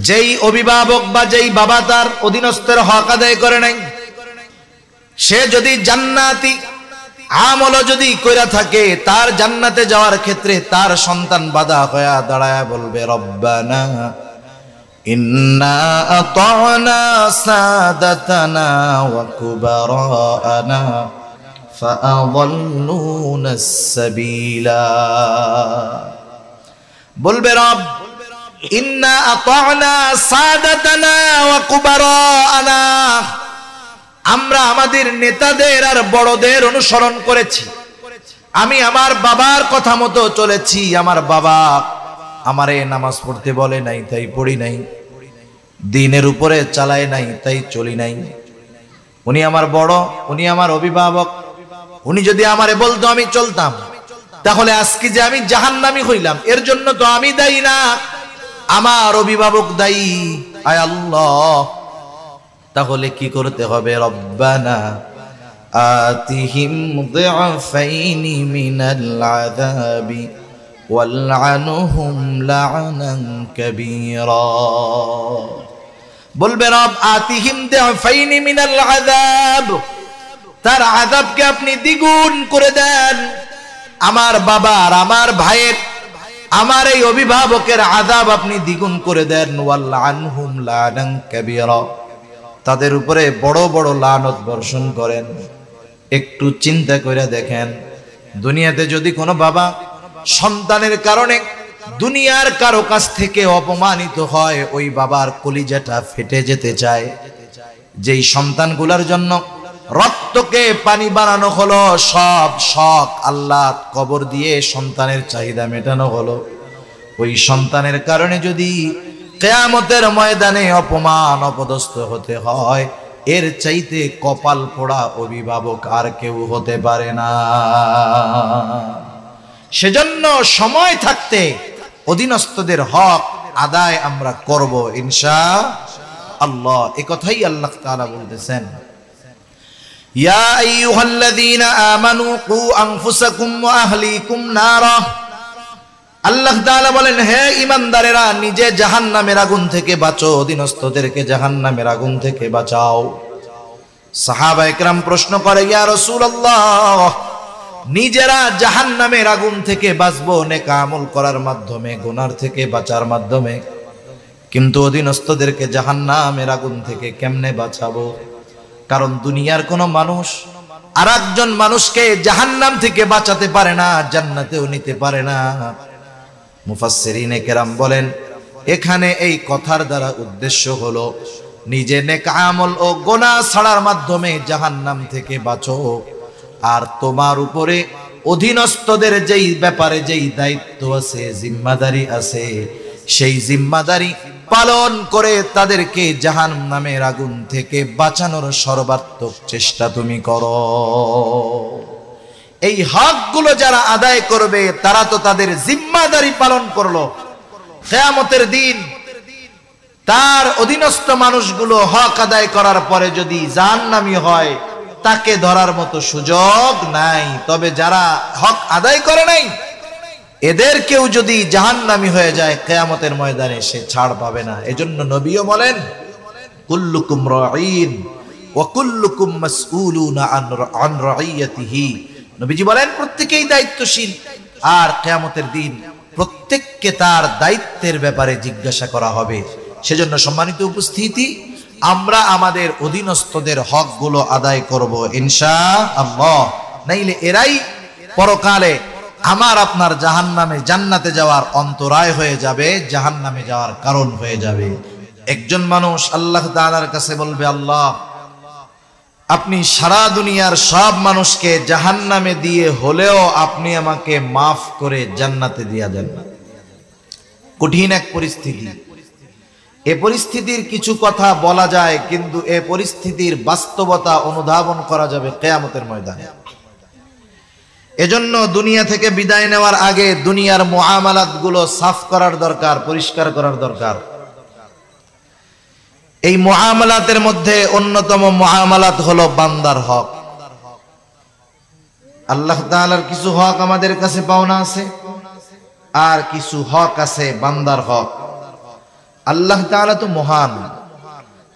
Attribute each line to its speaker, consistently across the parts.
Speaker 1: যেই অভিভাবক বা যেই বাবা তার অধীনস্থের হক আদায় করে নাই, সে যদি জান্নাতি আমল যদি কইরা থাকে, তার জান্নাতে যাওয়ার ক্ষেত্রে তার সন্তান বাধা হয়ে দাঁড়ায় বলবে, রব্বানা ইন্না আতা'না সাদাতানা ওয়া কুবারানা ফাআযাল্লুনা সাবিলা। বলবে রব, ইন্না আতা'না সাদাতানা ওয়া কুবারানা, আমরা আমাদের নেতাদের আর বড়দের অনুসরণ করেছি, আমি আমার বাবার কথা মতো চলেছি, আমার বাবা আমারে নামাজ পড়তে বলে নাই তাই পড়ি নাই, দ্বীনের উপরে চালায় নাই তাই চলি নাই। উনি আমার বড়, উনি আমার অভিভাবক, উনি যদি আমারে বলতো আমি চলতাম, তাহলে আজকে যে আমি জাহান্নামী হইলাম এর জন্য তো আমি দায়ী না, আমার অভিভাবক দায়ী। আয় আল্লাহ, তাহলে কি করতে হবে? রব্বানা আতিহিম যিআফাইনি মিনাল আযাবি ওয়ালআনহুম লা'নান কাবীরা। বলবে রব, আতিহিম যিআফাইনি মিনাল আযাব, তার আযাবকে আপনি দ্বিগুণ করে দেন। আমার বাবার, আমার ভাইয়ের, আমার এই অভিভাবকের আযাব আপনি দ্বিগুণ করে দেন। ওয়ালআনহুম লা'নান কাবীরা, তাদের উপরে বড় বড় লানত বর্ষণ করেন। একটু চিন্তা করে দেখেন, দুনিয়াতে যদি কোনো বাবা সন্তানের কারণে দুনিয়ার কারো কাছ থেকে অপমানিত হয়, ওই বাবার কলিজাটা ফেটে যেতে চায়। যেই সন্তানগুলোর জন্য রক্তকে পানি বানানো হলো, সব শখ আহ্লাদ কবর দিয়ে সন্তানের চাহিদা মেটানো হলো, ওই সন্তানের কারণে যদি কিয়ামতের ময়দানে অপমান অপদস্থ হতে হয়, এর চাইতে কপাল পোড়া অভিভাবক আর কেউ হতে পারে না। সেজন্য সময় থাকতে অধীনস্থদের হক আদায় আমরা করব ইনশাআল্লাহ। এই কথাই আল্লাহ তাআলা বলতেছেন, ইয়া আইয়ুহাল্লাযীনা আমানু কু আনফুসাকুম ওয়া আহলিকুম নারা। আল্লাহ তাআলা বলেন, হে ঈমানদারেরা, নিজে জাহান্নামের আগুন থেকে বাঁচো, অধীনস্থদেরকে জাহান্নামের আগুন থেকে বাঁচাও। সাহাবায়ে কেরাম প্রশ্ন করে, ইয়া রাসূলুল্লাহ, নিজেরা জাহান্নামের আগুন থেকে বাঁচবো নেক আমল করার মাধ্যমে, গুনার থেকে বাঁচার মাধ্যমে, কিন্তু অধীনস্থদেরকে জাহান্নামের আগুন থেকে কেমনে বাঁচাবো? কারণ দুনিয়ার কোনো মানুষ আরেকজন মানুষকে জাহান্নাম থেকে বাঁচাতে পারে না, জান্নাতেও নিতে পারে না। মুফাসসিরিনে কেরাম বলেন, এখানে এই কথার দ্বারা উদ্দেশ্য হলো নিজে নেক আমল ও গুনাহ ছাড়ার মাধ্যমে জাহান্নাম থেকে বাঁচো, আর তোমার উপরে অধীনস্থদের যেই ব্যাপারে যেই দায়িত্ব আছে, জিম্মাদারি আছে, সেই জিম্মাদারি পালন করে তাদেরকে জাহান্নামের আগুন থেকে বাঁচানোর সর্বাত্মক চেষ্টা তুমি করো। এই হকগুলো যারা আদায় করবে তারা তো তাদের জিম্মাদারি পালন করলো। কিয়ামতের দিন তার অধীনস্থ মানুষগুলো হক আদায় করার পরে যদি জাহান্নামী হয়, তাকে ধরার মতো সুযোগ নাই। তবে যারা হক আদায় করে নাই, এদের কেউ যদি জাহান্নামী হয়ে যায়, কিয়ামতের ময়দানে সে ছাড় পাবে না। এজন্য নবীও বলেন, কুল্লুকুম রাঈন ওয়া কুল্লুকুম মাসউলুনা আন রাইয়াতিহি। নবীজি বলেন, প্রত্যেকেই দায়িত্বশীল, আর কিয়ামতের দিন প্রত্যেককে তার দায়িত্বের ব্যাপারে জিজ্ঞাসা করা হবে। সেজন্য সম্মানিত উপস্থিতি, আমরা আমাদের অধীনস্থদের হকগুলো আদায় করব ইনশাআল্লাহ। নাইলে এরাই পরকালে আমার আপনার জাহান্নামে জান্নাতে যাওয়ার অন্তরায় হয়ে যাবে, জাহান্নামে যাওয়ার কারণ হয়ে যাবে। একজন মানুষ আল্লাহ তাআলার কাছে বলবে, আল্লাহ, আপনি সারা দুনিয়ার সব মানুষকে জাহান্নামে দিয়ে হলেও আপনি আমাকে মাফ করে জান্নাতে দিয়া দেন। কঠিন এক পরিস্থিতি। এ পরিস্থিতির কিছু কথা বলা যায়, কিন্তু এ পরিস্থিতির বাস্তবতা অনুধাবন করা যাবে কিয়ামতের ময়দানে। এজন্য দুনিয়া থেকে বিদায় নেওয়ার আগে দুনিয়ার মুআমালাত গুলো সাফ করার দরকার, পরিষ্কার করার দরকার। এই মুআমালাতের মধ্যে অন্যতম মুআমালাত হলো বান্দার হক। আল্লাহ তাআলার কিছু হক আমাদের কাছে পাওনা আছে, আর কিছু হক আছে বান্দার হক। আল্লাহ তাআলা তো মহান,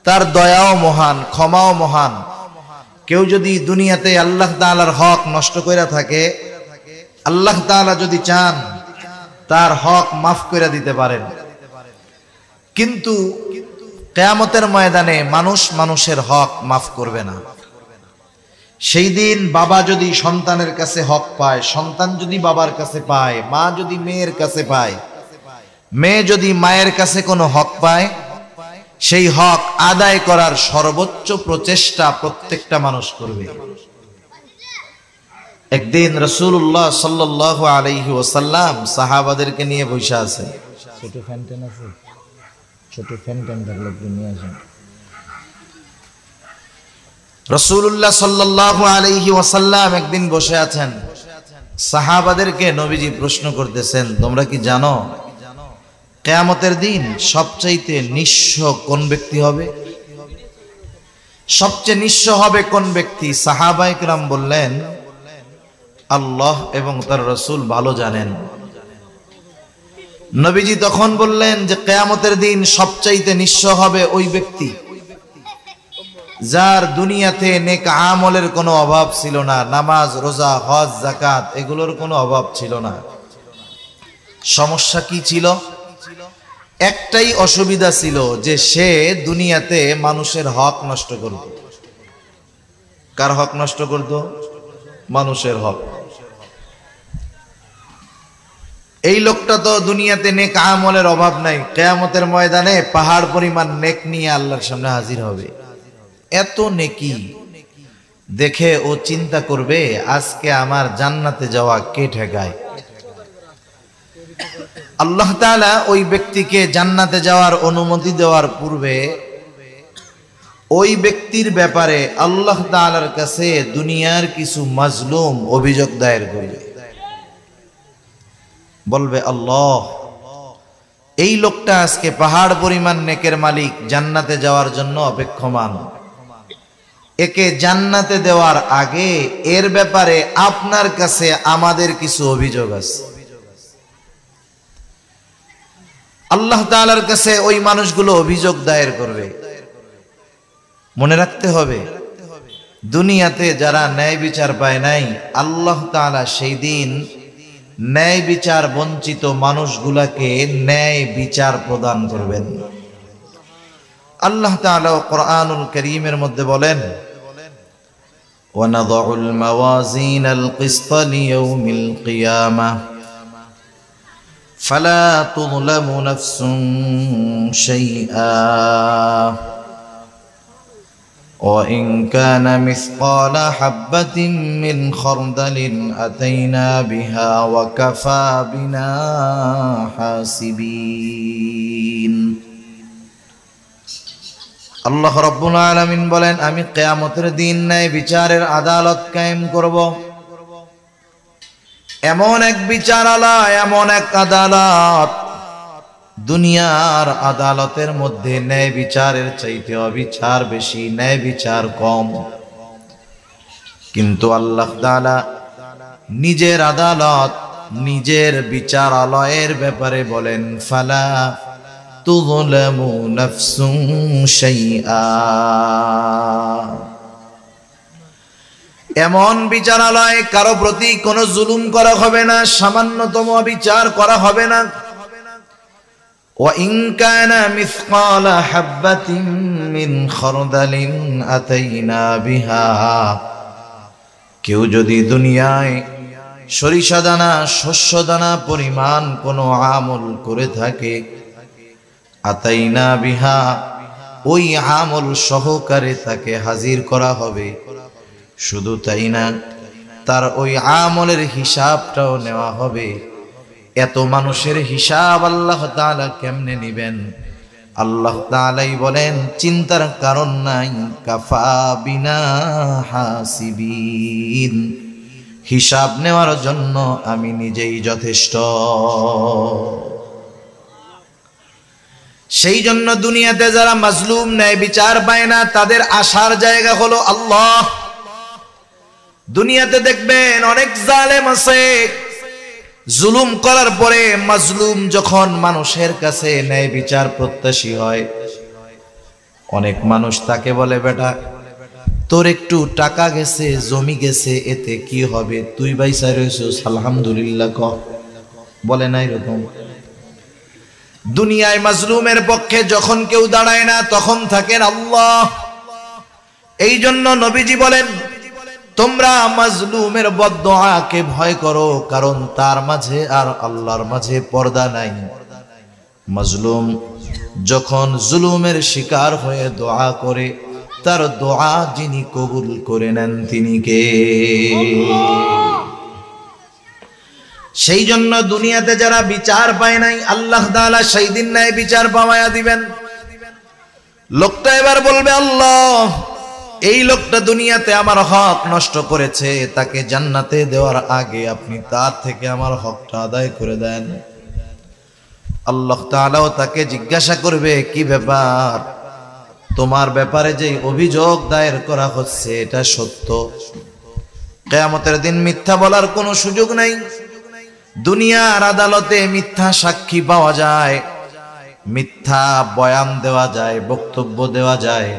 Speaker 1: তার দয়াও মহান, ক্ষমাও মহান। কেউ যদি দুনিয়াতে আল্লাহ তাআলার হক নষ্ট করে থাকে, আল্লাহ তাআলা যদি চান তার হক মাফ করে দিতে পারেন। কিন্তু কিয়ামতের ময়দানে মানুষ মানুষের হক মাফ করবে না। সেই দিন বাবা যদি সন্তানের কাছে হক পায়, সন্তান যদি বাবার কাছে পায়, মা যদি মেয়ের কাছে পায়, মেয়ে যদি মায়ের কাছে কোনো হক পায়, সেই হক আদায় করার সর্বোচ্চ প্রচেষ্টা প্রত্যেকটা মানুষ করবে। একদিন রাসূলুল্লাহ সাল্লাল্লাহু আলাইহি ওয়াসাল্লাম সাহাবাদেরকে নিয়ে বসে আছেন।
Speaker 2: ছোট ফ্যানটেন আছে, ছোট ফ্যানটেন থাকলে একটু নিয়ে আসেন।
Speaker 1: রাসূলুল্লাহ সাল্লাল্লাহু আলাইহি ওয়াসাল্লাম একদিন বসে আছেন, সাহাবাদেরকে নবীজি প্রশ্ন করতেছেন, তোমরা কি জানো কিয়ামতের দিন সবচাইতে নিঃস্ব কোন ব্যক্তি হবে? সবচেয়ে নিঃস্ব হবে কোন ব্যক্তি? সাহাবায়ে কেরাম বললেন, আল্লাহ এবং তার রাসূল ভালো জানেন। নবীজি তখন বললেন যে কিয়ামতের দিন সবচাইতে নিঃস্ব হবে ওই ব্যক্তি যার দুনিয়াতে নেক আমলের কোনো অভাব ছিল না, নামাজ, রোজা, হজ, যাকাত এগুলোর কোনো অভাব ছিল না। সমস্যা কি ছিল? একটাই অসুবিধা ছিল, যে সে দুনিয়াতে মানুষের হক নষ্ট করত। কার হক নষ্ট করত? মানুষের হক। এই লোকটা তো দুনিয়াতে নেক আমলের অভাব নাই, কিয়ামতের ময়দানে পাহাড় পরিমাণ নেক নিয়ে আল্লাহর সামনে হাজির হবে। এত নেকি দেখে ও চিন্তা করবে, আজকে আমার জান্নাতে যাওয়া কে ঠেকায়? আল্লাহ তাআলা ওই ব্যক্তিকে জান্নাতে যাওয়ার অনুমতি দেওয়ার পূর্বে ওই ব্যক্তির ব্যাপারে আল্লাহ তাআলার কাছে দুনিয়ার কিছু মাজলুম অভিযোগ দায়ের করবে। বলবে, আল্লাহ, এই লোকটা আজকে পাহাড় পরিমাণ নেকের মালিক, জান্নাতে যাওয়ার জন্য অপেক্ষমান। একে জান্নাতে দেওয়ার আগে এর ব্যাপারে আপনার কাছে আমাদের কিছু অভিযোগ আছে। আল্লাহ তাআলার কাছে ওই মানুষগুলো অভিযোগ দায়ের করবে। মনে রাখতে হবে, দুনিয়াতে যারা ন্যায় বিচার পায় নাই, আল্লাহ তাআলা সেই দিন ন্যায় বিচার বঞ্চিত মানুষগুলাকে ন্যায় বিচার প্রদান করবেন। আল্লাহ তাআলা কোরআনুল কারীমের মধ্যে বলেন, وَنَضَعُ الْمَوَازِينَ الْقِسْطَ لِيَوْمِ الْقِيَامَةِ فَلَا تُظْلَمُ نَفْسٌ شَيْئًا وَإِنْ كَانَ مِثْقَالَ حَبَّةٍ مِّنْ خَرْدَلٍ أَتَيْنَا بِهَا وَكَفَى بِنَا حَاسِبِينَ। আল্লাহ রাব্বুল আলামিন বলেন, আমি কিয়ামতের দিন ন্যায় বিচারের আদালত কায়েম করব। এমন এক বিচারালয়, এমন এক আদালত, দুনিয়ার আদালতের মধ্যে ন্যায় বিচারের চাইতে অবিচার বেশি, ন্যায় বিচার কম। কিন্তু আল্লাহ তাআলা নিজের আদালত, নিজের বিচারালয়ের ব্যাপারে বলেন, ফালা তুযলামু নাফসুন শাইআ। এমন বিচারালয়, কারো প্রতি কোনো জুলুম করা হবে না, সামান্যতম বিচার করা হবে না। وَإِنْ كَانَ مِثْقَالَ حَبَّةٍ مِّنْ خَرْدَلٍ أَتَيْنَا بِهَا। কেউ যদি দুনিয়ায় সরিষা দানা, শস্য দানা পরিমাণ কোনো আমল করে থাকে, আতাইনা বিহা, ওই আমল সহকারে তাকে হাজির করা হবে। শুধু তাই না, তার ওই আমলের হিসাবটাও নেওয়া হবে। এত মানুষের হিসাব আল্লাহ তাআলা কেমনে নিবেন? আল্লাহ তাআলাই বলেন, চিন্তার কারণ নাই, কাফা বিনা হাসিবিন, হিসাব নেওয়ার জন্য আমি নিজেই যথেষ্ট। সেই জন্য দুনিয়াতে যারা মাজলুম, ন্যায় বিচার পায় না, তাদের আসার জায়গা হলো আল্লাহ। দুনিয়াতে দেখবেন অনেক জালেম আছে, জুলুম করার পরে মাজলুম যখন মানুষের কাছে ন্যায় বিচার প্রত্যাশী হয়, অনেক মানুষ তাকে বলে, বেটা তোর একটু টাকা গেছে, জমি গেছে, এতে কি হবে, তুই বাইসা রইছিস আলহামদুলিল্লাহ ক। বলে না এরকম? দুনিয়ায় মাজলুমের পক্ষে যখন কেউ দাঁড়ায় না, তখন থাকেন আল্লাহ। এই জন্য নবীজি বলেন, তোমরা মাজলুমের বদদুআকে ভয় করো, কারণ তার মাঝে আর আল্লাহর মাঝে পর্দা নাই। মাজলুম যখন জুলুমের শিকার হয়ে দোয়া করে, তার দোয়া যিনি কবুল করে নেন তিনি কে? সেই জন্য দুনিয়াতে যারা বিচার পায় নাই, আল্লাহ তাআলা সেই দিন ন্যায় বিচার পাওয়ায়া দিবেন। লোকটা এবার বলবে, আল্লাহ এই লোকটা দুনিয়াতে আমার হক নষ্ট করেছে, তাকে জান্নাতে দেওয়ার আগে আপনি তার থেকে আমার হকটা আদায় করে দেন। আল্লাহ তাআলাও তাকে জিজ্ঞাসা করবে, কি ব্যাপার, তোমার ব্যাপারে যে অভিযোগ দায়ের করা হচ্ছে এটা সত্য? কিয়ামতের দিন মিথ্যা বলার কোনো সুযোগ নাই। দুনিয়ার আদালতে মিথ্যা সাক্ষী পাওয়া যায়, মিথ্যা বয়ান দেওয়া যায়, বক্তব্য দেওয়া যায়,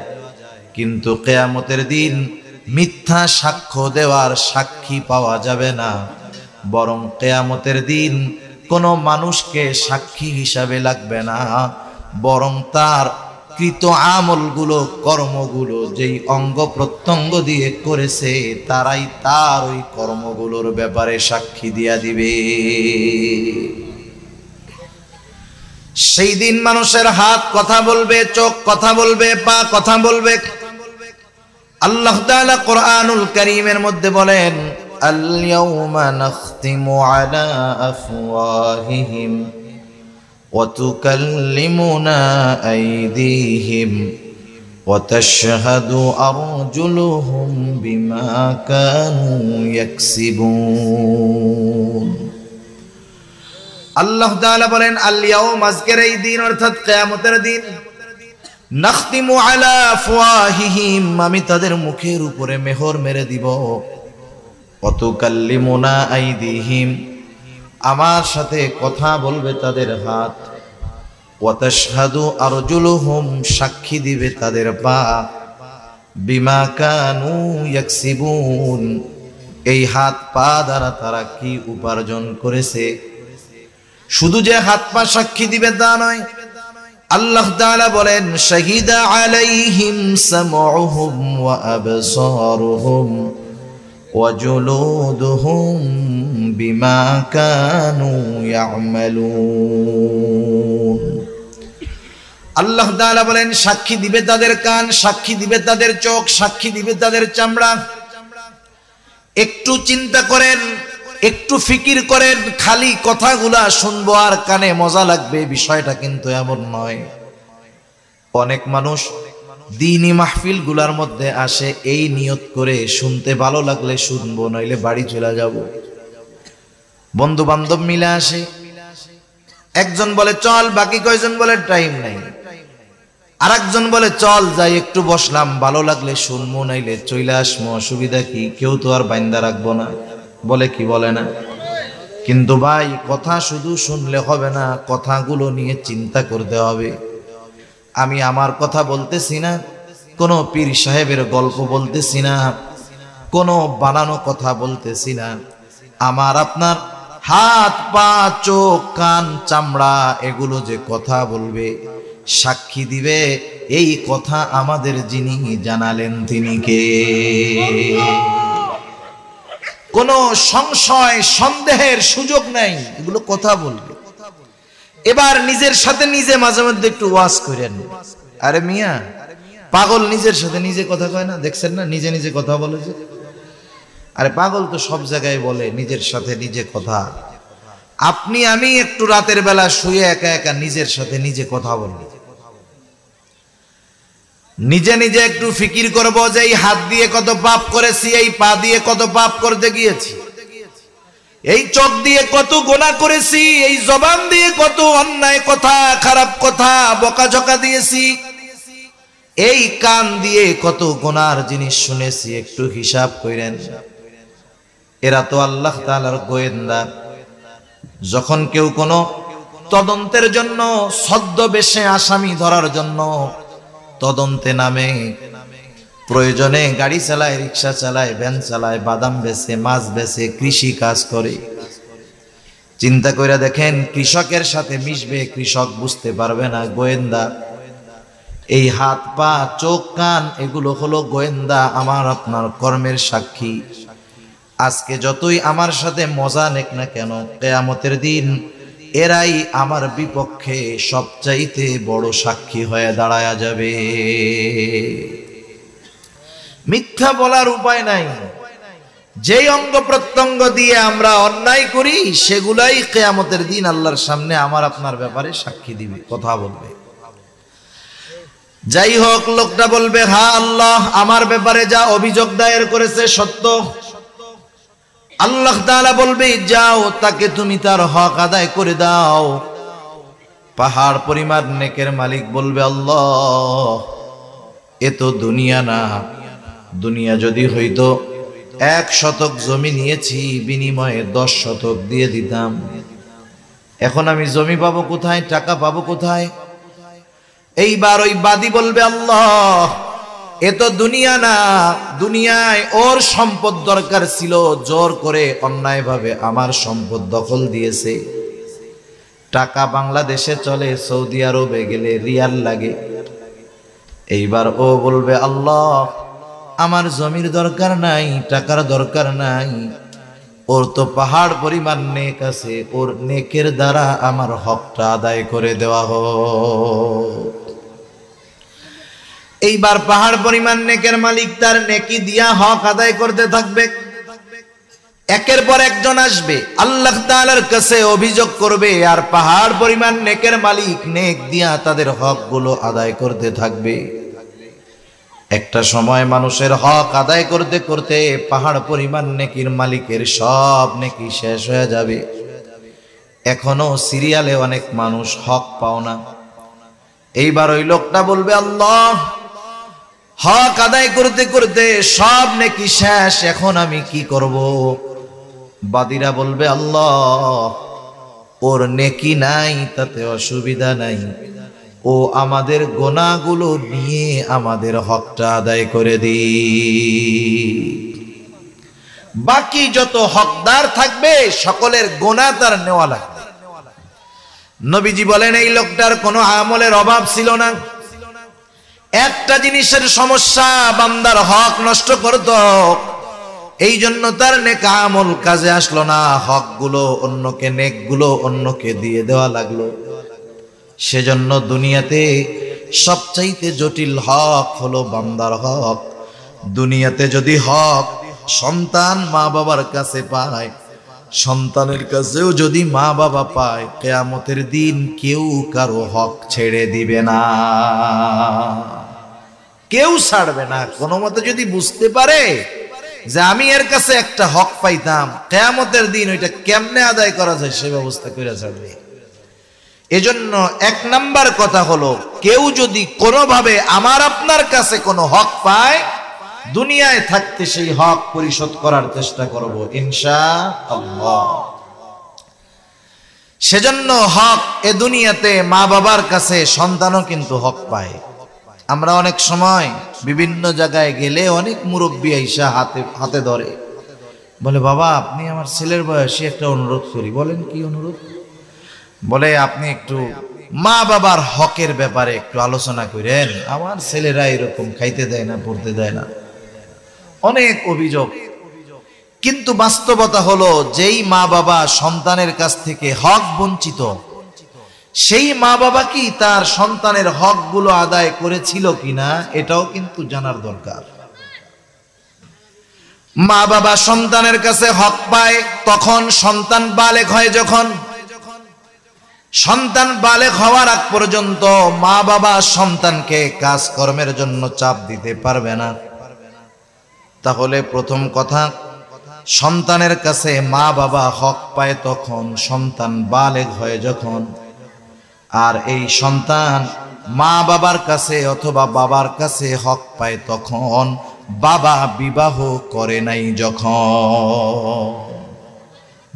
Speaker 1: কিন্তু কিয়ামতের দিন মিথ্যা সাক্ষ্য দেওয়ার সাক্ষী পাওয়া যাবে না। বরং কিয়ামতের দিন কোনো মানুষকে সাক্ষী হিসাবে লাগবে না, বরং তার কৃত আমলগুলো, কর্মগুলো, যেই অঙ্গ প্রত্যঙ্গ দিয়ে করেছে, তারাই তার ওই কর্মগুলোর ব্যাপারে সাক্ষী দিয়া দিবে। সেই দিন মানুষের হাত কথা বলবে, চোখ কথা বলবে, পা কথা বলবে। আল্লাহ তাআলা কোরআনুল কারীমের মধ্যে বলেন, আল ইয়াউমা নাখতিমু আলা আফওয়াহিহিম ওয়া তুকাল্লিমুনা আইদিহিম ওয়া তাশহাদু আরজুলুহুম বিমা কানু ইয়াকসিবুন। আল্লাহ তাআলা বলেন, আল ইয়াউম, আজকের এই দিন অর্থাৎ কিয়ামতের দিন, নাখতিমু আলা আফওয়াহিহিম, আমি তাদের মুখের উপরে মেহর মেরে দিব। ওয়া তুকাল্লিমুনা আইদিহিম, আমার সাথে কথা বলবে তাদের হাত। ওয়া তাশহাদু আরজুলুহুম, সাক্ষী দিবে তাদের পা। বিমা কানু ইয়াকসিবুন, এই হাত পা দ্বারা তারা কি উপার্জন করেছে। শুধু যে হাত পা সাক্ষী দিবে তা নয়, আল্লাহ তাআলা বলেন, শাহিদা আলাইহিম সামউহুম ওয়া আবসারুহুম ওয়া জুলুদুহুম বিমা কানু ইয়ামালুন। আল্লাহ তাআলা বলেন, সাক্ষী দিবে তাদের কান, সাক্ষী দিবে তাদের চোখ, সাক্ষী দিবে তাদের চামড়া। একটু চিন্তা করেন, একটু ফিকির করেন, খালি কথাগুলা শুনবো আর কানে মজা লাগবে, বিষয়টা কিন্তু এমন নয়। অনেক মানুষ দ্বীনি মাহফিল গুলার মধ্যে আসে এই নিয়ত করে, শুনতে ভালো লাগলে শুনবো, নইলে বাড়ি চলে যাব। বন্ধু বান্ধব মিলে আসে, একজন বলে চল, বাকি কয়জন বলে টাইম নাই, আর একজন বলে চল যাই, একটু বসলাম, ভালো লাগলে শুনবো, নাইলে চলে আসবো, অসুবিধা কি, কেউ তো আর বাইন্দা রাখবো না, বলে কি বলে না? কিন্তু ভাই, কথা শুধু শুনলে হবে না, কথাগুলো নিয়ে চিন্তা করতে হবে। আমি আমার কথা বলতেছি না, কোনো পীর সাহেবের গল্প বলতেছি না, কোনো বানানো কথা বলতেছি না। আমার আপনার হাত পা চোখ কান চামড়া এগুলো যে কথা বলবে, সাক্ষী দিবে, এই কথা আমাদের যিনি জানালেন তিনি কে? কোনো সংশয় সন্দেহের সুযোগ নাই, এগুলো কথা বলবে। এবার নিজের সাথে নিজে মাঝে মধ্যে একটু ওয়াজ করেন। আরে মিয়া, পাগল নিজের সাথে নিজে কথা কয় না, দেখছেন না নিজে নিজে কথা বলে যে? আরে পাগল তো সব জায়গায় বলে নিজের সাথে নিজে কথা। আপনি আমি একটু রাতের বেলা শুয়ে একা একা নিজের সাথে নিজে কথা বলি, নিজে নিজে একটু ফিকির করবো যে এই হাত দিয়ে কত পাপ করেছি, এই পা দিয়ে কত পাপ করতে গিয়েছি, এই চোখ দিয়ে কত গোনা করেছি, এই জবান দিয়ে কত অন্যায় কথা, খারাপ কথা, বকাঝকা দিয়েছি, এই কান দিয়ে কত গোনার জিনিস শুনেছি, একটু হিসাব করেন। এরা তো আল্লাহ তাআলার গোয়েন্দা, যখন কেউ কোনো তদন্তের জন্য ছদ্মবেশে আসামি ধরার জন্য তদন্তে নামে, প্রয়োজনে গাড়ি চালায়, রিক্সা চালায়, ভ্যান চালায়, বাদাম বেচে, মাছ বেচে, কৃষি কাজ করে, চিন্তা করে দেখেন কৃষকের সাথে মিশবে, কৃষক বুঝতে পারবে না গোয়েন্দা। এই হাত পা চোখ কান এগুলো হলো গোয়েন্দা, আমার আপনার কর্মের সাক্ষী। আজকে যতই আমার সাথে মজা নেক না কেন, কিয়ামতের দিন এরাই আমার বিপক্ষে সবচাইতে বড় সাক্ষী হয়ে দাঁড়ায়া যাবে। মিথ্যা বলার উপায় নাই। যেই অঙ্গ প্রত্যঙ্গ দিয়ে আমরা অন্যায় করি সেগুলাই কিয়ামতের দিন আল্লাহর সামনে আমার আপনার ব্যাপারে সাক্ষী দিবে, কথা বলবে। যাই হোক, লোকটা বলবে, হ্যাঁ আল্লাহ, আমার ব্যাপারে যা অভিযোগ দায়ের করেছে সত্য। আল্লাহ তাআলা বলবে, যাও তাকে তুমি তার হক আদায় করে দাও। পাহাড় পরিমাণ নেকের মালিক বলবে, আল্লাহ, এ তো দুনিয়া না, দুনিয়া যদি হইতো 1 শতক জমি নিয়েছি, বিনিময়ে 10 শতক দিয়ে দিতাম। এখন আমি জমি পাবো কোথায়, টাকা পাবো কোথায়? এইবার ওই বাদী বলবে, আল্লাহ, এ তো দুনিয়া না, দুনিয়ায় ওর সম্পদ দরকার ছিল, জোর করে অন্যায়ভাবে আমার সম্পদ দখল দিয়েছে। টাকা বাংলাদেশে চলে, সৌদি আরবে গেলে রিয়াল লাগে। এইবার ও বলবে, আল্লাহ, আমার জমির দরকার নাই, টাকার দরকার নাই, ওর তো পাহাড় পরিমাণ নেক আছে, ওর নেকের দ্বারা আমার হকটা আদায় করে দেওয়া হোক। এইবার পাহাড় পরিমাণ নেকের মালিক তার নেকি দিয়া হক আদায় করতে থাকবে। একের পর একজন আসবে, আল্লাহ তাআলার কাছে অভিযোগ করবে, আর পাহাড় পরিমাণ নেকের মালিক নেক দিয়া তাদের হকগুলো আদায় করতে থাকবে। একটা সময় মানুষের হক আদায় করতে করতে পাহাড় পরিমাণ নেকির মালিকের সব নেকি শেষ হয়ে যাবে। এখনো সিরিয়ালে অনেক মানুষ হক পাও না। এইবার ওই লোকটা বলবে, আল্লাহ, হক আদায় করতে করতে সব নেকি শেষ, এখন আমি কি করব? বাদীরা বলবে, আল্লাহ, ওর নেকি নাই, তাতে অসুবিধা নাই, ও আমাদের গোনাগুলো নিয়ে আমাদের হকটা আদায় করে দি। বাকি যত হকদার থাকবে সকলের গোনা তার নেওয়া লাগবে। নবীজি বলেন, এই লোকটার কোনো আমলের অভাব ছিল না। একটা জিনিসের সমস্যা, বান্দার হক নষ্ট করত, এই জন্য তার নেক আমল কাজে আসলো না, হকগুলো অন্যকে, নেকগুলো অন্যকে দিয়ে দেওয়া লাগলো। সেজন্য দুনিয়াতে সবচাইতে জটিল হক হলো বান্দার হক। দুনিয়াতে যদি হক সন্তান মা বাবার কাছে পায়, সন্তানের কাছেও যদি মা বাবা পায়, কিয়ামতের দিন কেউ কারো হক ছেড়ে দিবে না, কেউ ছাড়বে না। কোনো মতে যদি বুঝতে পারে যে আমি এর কাছে একটা হক পাইতাম, কিয়ামতের দিন ওইটা কেমনে আদায় করা যায় সে ব্যবস্থা করে ছাড়বে। এজন্য 1 নাম্বার কথা হলো, কেউ যদি কোনোভাবে আমার আপনার কাছে কোনো হক পায়, দুনিয়ায় থাকতে সেই হক পরিশোধ করার চেষ্টা করব ইনশাআল্লাহ। সেজন্য হক এ দুনিয়াতে মা বাবার কাছে সন্তানও কিন্তু হক পায়। আমরা অনেক সময় বিভিন্ন জায়গায় গেলে অনেক মুরব্বী আইসা হাতে ধরে, বলে, বাবা, আপনি আমার ছেলের বয়সী একটা অনুরোধ করি। বলেন, কি অনুরোধ? বলে, আপনি একটু মা বাবার হকের ব্যাপারে একটু আলোচনা করেন, আমার ছেলেরা এরকম খাইতে দেয় না, পড়তে দেয় না। অনেক অভিযোগ, কিন্তু বাস্তবতা হলো, যেই মা বাবা সন্তানের কাছ থেকে হক বঞ্চিত, সেই মা বাবা কি তার সন্তানের হকগুলো আদায় করেছিল কিনা এটাও কিন্তু জানার দরকার। মা বাবা সন্তানের কাছে হক পায় তখন সন্তান বালেগ হয়। যখন সন্তান বালেগ হওয়ার আগ পর্যন্ত মা বাবা সন্তানকে কাজকর্মের জন্য চাপ দিতে পারবে না। তাহলে প্রথম কথা, সন্তানের কাছে মা বাবা হক পায় তখন সন্তান বালেগ হয় যখন। আর এই সন্তান মা বাবার কাছে অথবা বাবার কাছে হক পায় তখন বাবা বিবাহ করে নাই যখন।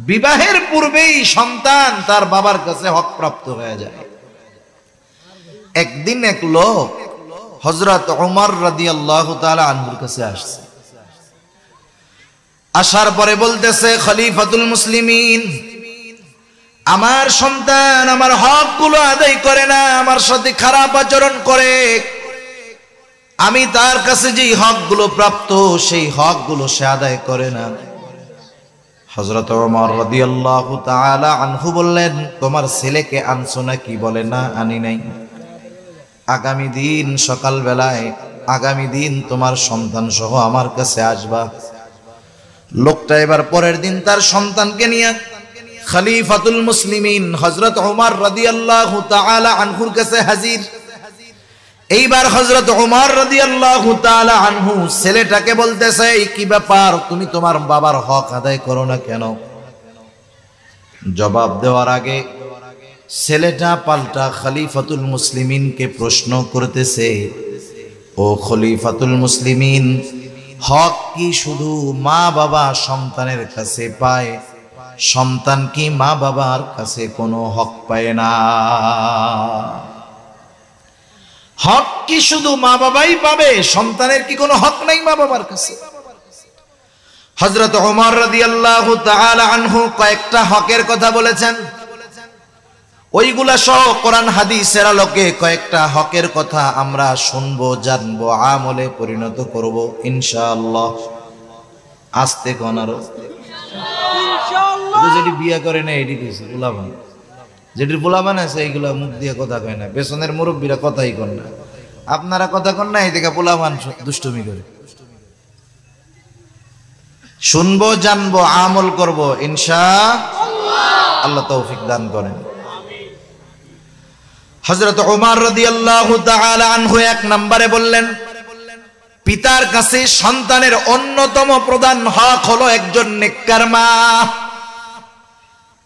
Speaker 1: বিবাহের পূর্বেই সন্তান তার বাবার কাছে হক প্রাপ্ত হয়ে যায়। একদিন এক লোক হযরত ওমর রাদিয়াল্লাহু তাআলা আনহুর কাছে আসছে। আসার পরে বলতেছে, খলিফাতুল মুসলিমিন, আমার সন্তান আমার হকগুলো আদায় করে না, আমার সাথে খারাপ আচরণ করে। আমি তার কাছে যেই হকগুলো প্রাপ্ত সেই হকগুলো সে আদায় করে না। হযরত ওমর রাদিয়াল্লাহু তাআলা আনহু বললেন, তোমার ছেলেকে আনছো নাকি? বলে, না আনি নাই। আগামী দিন সকাল বেলায়, আগামী দিন তোমার সন্তান সহ আমার কাছে আসবা। লোকটা এবার পরের দিন তার সন্তানকে নিয়ে খলিফাতুল মুসলিমিন হযরত ওমর রাদিয়াল্লাহু তাআলা আনহুর কাছে হাজির। এইবার হযরত ওমর রাদিয়াল্লাহু তাআলা আনহু ছেলেটাকে বলতেছে, কি ব্যাপার, তুমি তোমার বাবার হক আদায় করো না কেন? জবাব দেওয়ার আগে ছেলেটা পাল্টা খলিফাতুল মুসলিমিনকে প্রশ্ন করতেছে, ও খলিফাতুল মুসলিমিন, হক কি শুধু মা বাবা সন্তানের কাছে পায়? সন্তান কি মা বাবার কাছে কোনো হক পায় না? হক কি শুধু মা বাবাই পাবে? সন্তানের কি কোনো হক নাই মা বাবার কাছে? হযরত ওমর রাদিয়াল্লাহু তাআলা আনহু কয়েকটা হকের কথা বলেছেন। ওইগুলা সহ কোরআন হাদিসের আলোকে কয়েকটা হকের কথা আমরা শুনবো, জানবো, আমলে পরিণত করব ইনশাআল্লাহ। আস্তে কোন আরো ইনশাআল্লাহ। যেটি বিয়ে করে না এটি কইছে পোলাপান, যেটির পোলাপান আছে এইগুলা মুখ দিয়ে কথা কয় না, পেছনের মুরব্বীরা কথাই কন না। আপনারা কথা কন না, এই থেকে পোলাপান দুষ্টুমি করে। শুনবো, জানবো, আমল করব ইনশাআল্লাহ। আল্লাহ তৌফিক দান করেন। হযরত ওমর রাদিয়াল্লাহু তাআলা আনহু এক নম্বরে বললেন, পিতার কাছে সন্তানের অন্যতম প্রধান হক হলো একজন নেককার মা।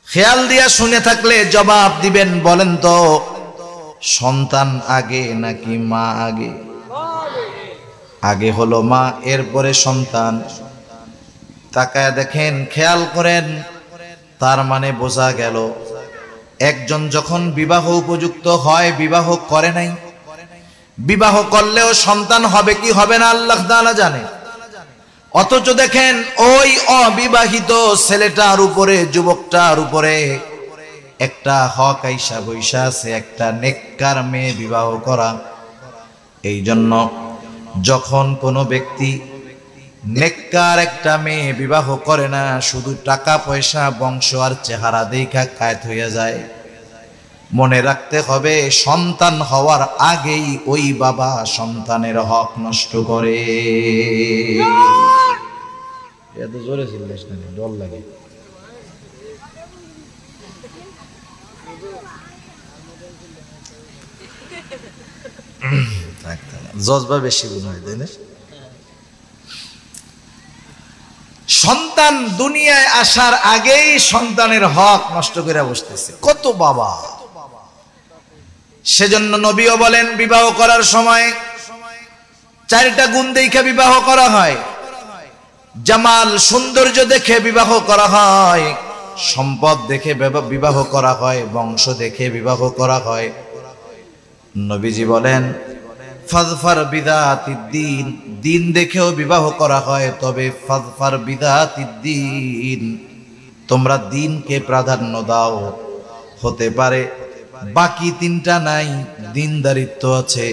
Speaker 1: খেয়াল দিয়া শুনে থাকলে জবাব দিবেন। বলেন তো, সন্তান আগে নাকি মা আগে? আগে হলো মা, এরপরে সন্তান। তাকায় দেখেন, খেয়াল করেন, তার মানে বোঝা গেল একজন যখন বিবাহ উপযুক্ত হয়, বিবাহ করে নাই, বিবাহ করলেও সন্তান হবে কি হবে না আল্লাহ তাআলা জানে। অথচ দেখেন ওই অবিবাহিত ছেলেটার উপরে, যুবকটার উপরে একটা হক আইসা বৈশা আছে, একটা নেককার মেয়ে বিবাহ করা। এই জন্য যখন কোনো ব্যক্তি নেককার একটা মেয়ে বিবাহ করে না, শুধু টাকা পয়সা, বংশ আর চেহারা দেখা কায়েত হইয়া যায়। মনে রাখতে হবে, সন্তান হওয়ার আগেই ওই বাবা সন্তানের হক নষ্ট করে। এত জোরে চিল্লাস না, ডর লাগে। জজবা বেশি গুণ হয়, তাই না? সন্তান দুনিয়ায় আসার আগেই সন্তানের হক নষ্ট করে বসতেছে কত বাবা। সেজন্য নবীও বলেন, বিবাহ করার সময় চারটা গুণ দেখে বিবাহ করা হয়। জামাল, সৌন্দর্য দেখে বিবাহ করা হয়, সম্পদ দেখে বিবাহ করা হয়, বংশ দেখে বিবাহ করা হয়। নবীজি বলেন, ফাজফার বিদাতিদ্দিন, দিন দেখেও বিবাহ করা হয়, তবে ফাজফার বিদাতিদ্দিন, তোমরা দিনকে প্রাধান্য দাও। হতে পারে বাকি তিনটা নাই, দিনদারিত্ব আছে।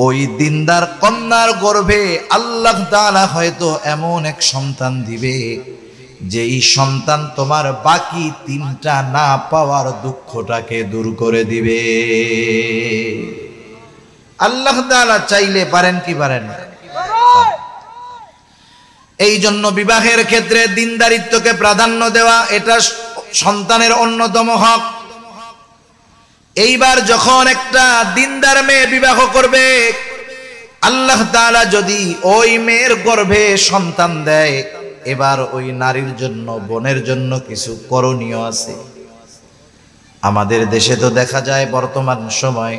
Speaker 1: ওই দিনদার কন্যার গর্ভে আল্লাহ তাআলা হয়তো এমন এক সন্তান দিবে, যেই সন্তান তোমার বাকি তিনটা না পাওয়ার দুঃখটাকে দূর করে দিবে। আল্লাহ তাআলা চাইলে পারেন কি পারেন না? এই জন্য বিবাহের ক্ষেত্রে দিনদারিত্বকে প্রাধান্য দেওয়া, এটা সন্তানের অন্যতম হক। এইবার যখন একটা দিনদার মেয়ে বিবাহ করবে, আল্লাহ তাআলা যদি ওই মেয়ের গর্ভে সন্তান দেয়, এবার ওই নারীর জন্য, বোনের জন্য কিছু করণীয় আছে। আমাদের দেশে তো দেখা যায় বর্তমান সময়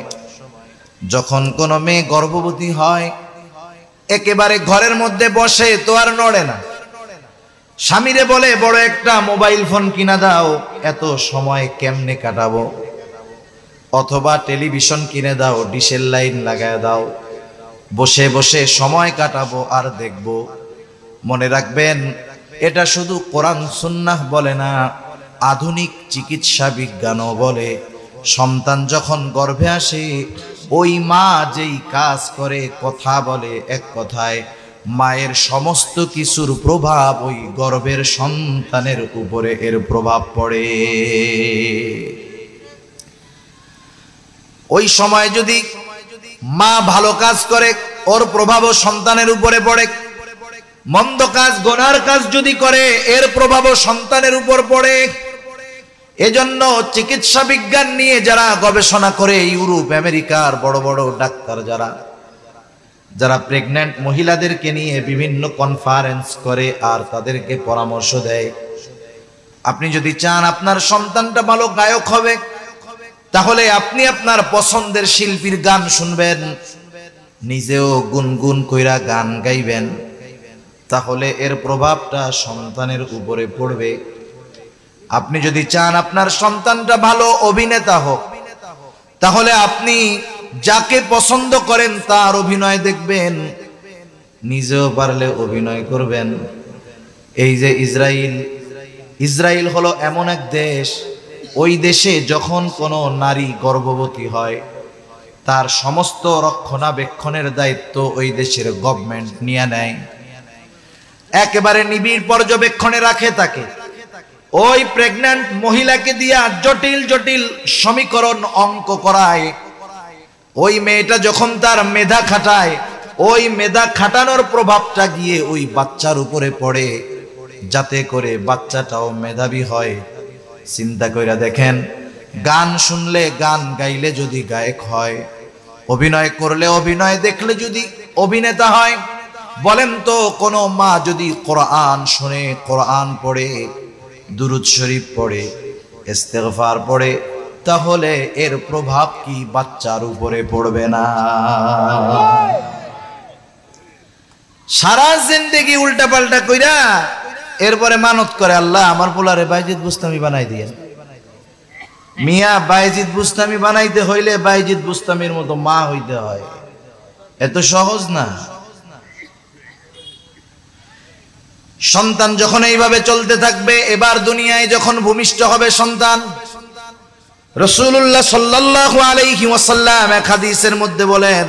Speaker 1: যখন কোনো মেয়ে গর্ভবতী হয়, একেবারে ঘরের মধ্যে বসে তো আর নড়ে না, স্বামীরে বলে বড় একটা মোবাইল ফোন কিনা দাও, এত সময় কেমনে কাটাবো, অথবা টেলিভিশন কিনে দাও, ডিশের লাইন লাগায় দাও, বসে বসে সময় কাটাবো আর দেখবো। মনে রাখবেন, এটা শুধু কোরআন সুন্নাহ বলে না, আধুনিক চিকিৎসা বিজ্ঞানও বলে। সন্তান যখন গর্ভে আসে, ওই মা যেই কাজ করে, কথা বলে, এক কথায় মায়ের সমস্ত কিছুর প্রভাব ওই গর্ভের সন্তানের উপরে এর প্রভাব পড়ে। ওই সময় যদি মা ভালো কাজ করে, ওর প্রভাবও সন্তানের উপরে পড়ে। মন্দ কাজ, গুনার কাজ যদি করে, এর প্রভাবও সন্তানের উপর পড়ে। এজন্য চিকিৎসা বিজ্ঞান নিয়ে যারা গবেষণা করে, ইউরোপ আমেরিকার বড় বড় ডাক্তার যারা প্রেগন্যান্ট মহিলাদেরকে নিয়ে বিভিন্ন কনফারেন্স করে আর তাদেরকে পরামর্শ দেয়, আপনি যদি চান আপনার সন্তানটা ভালো গায়ক হবে, তাহলে আপনি আপনার পছন্দের শিল্পীর গান শুনবেন, নিজেও গুনগুন কইরা গান গাইবেন, তাহলে এর প্রভাবটা সন্তানের উপরে পড়বে। আপনি যদি চান আপনার সন্তানটা ভালো অভিনেতা হোক, তাহলে আপনি যাকে পছন্দ করেন তার অভিনয় দেখবেন, নিজেও পারলে অভিনয় করবেন। এই যে ইসরায়েল হলো এমন এক দেশ, ওই দেশে যখন কোনো নারী গর্ভবতী হয়, তার সমস্ত রক্ষণাবেক্ষণের দায়িত্ব ওই দেশের গভর্নমেন্ট নিয়ে নেয়, একেবারে নিবিড় পর্যবেক্ষণে রাখে তাকে। ওই প্রেগন্যান্ট মহিলাকে দিয়া জটিল জটিল সমীকরণ অঙ্ক করায়। ওই মেয়েটা যখন তার মেধা খাটায়, ওই মেধা খাটানোর প্রভাবটা গিয়ে ওই বাচ্চার উপরে পড়ে, যাতে করে বাচ্চাটাও মেধাবী হয়। চিন্তা কইরা দেখেন, গান শুনলে, গান গাইলে যদি গায়ক হয়, অভিনয় করলে, অভিনয় দেখলে যদি অভিনেতা হয়, বলেন তো কোন মা যদি কোরআন শুনে, কোরআন পড়ে, দুরূদ শরীফ পড়ে, ইস্তেগফার পড়ে, তাহলে এর প্রভাব কি বাচ্চার উপরে পড়বে না? সারা জিন্দেগি উল্টা পাল্টা কইরা এরপরে মানত করে, আল্লাহ আমার পোলারে বাইজিদ বুস্তামি বানাই দিয়ে। মিয়া, বাইজিদ বুস্তামি বানাইতে হইলে বাইজিদ বুস্তামির মতো মা হইতে হয়, এত সহজ না। সন্তান যখন এইভাবে চলতে থাকবে, এবার দুনিয়ায় যখন ভূমিষ্ঠ হবে সন্তান, রাসূলুল্লাহ সাল্লাল্লাহু আলাইহি ওয়াসাল্লাম এক হাদিসের মধ্যে বলেন,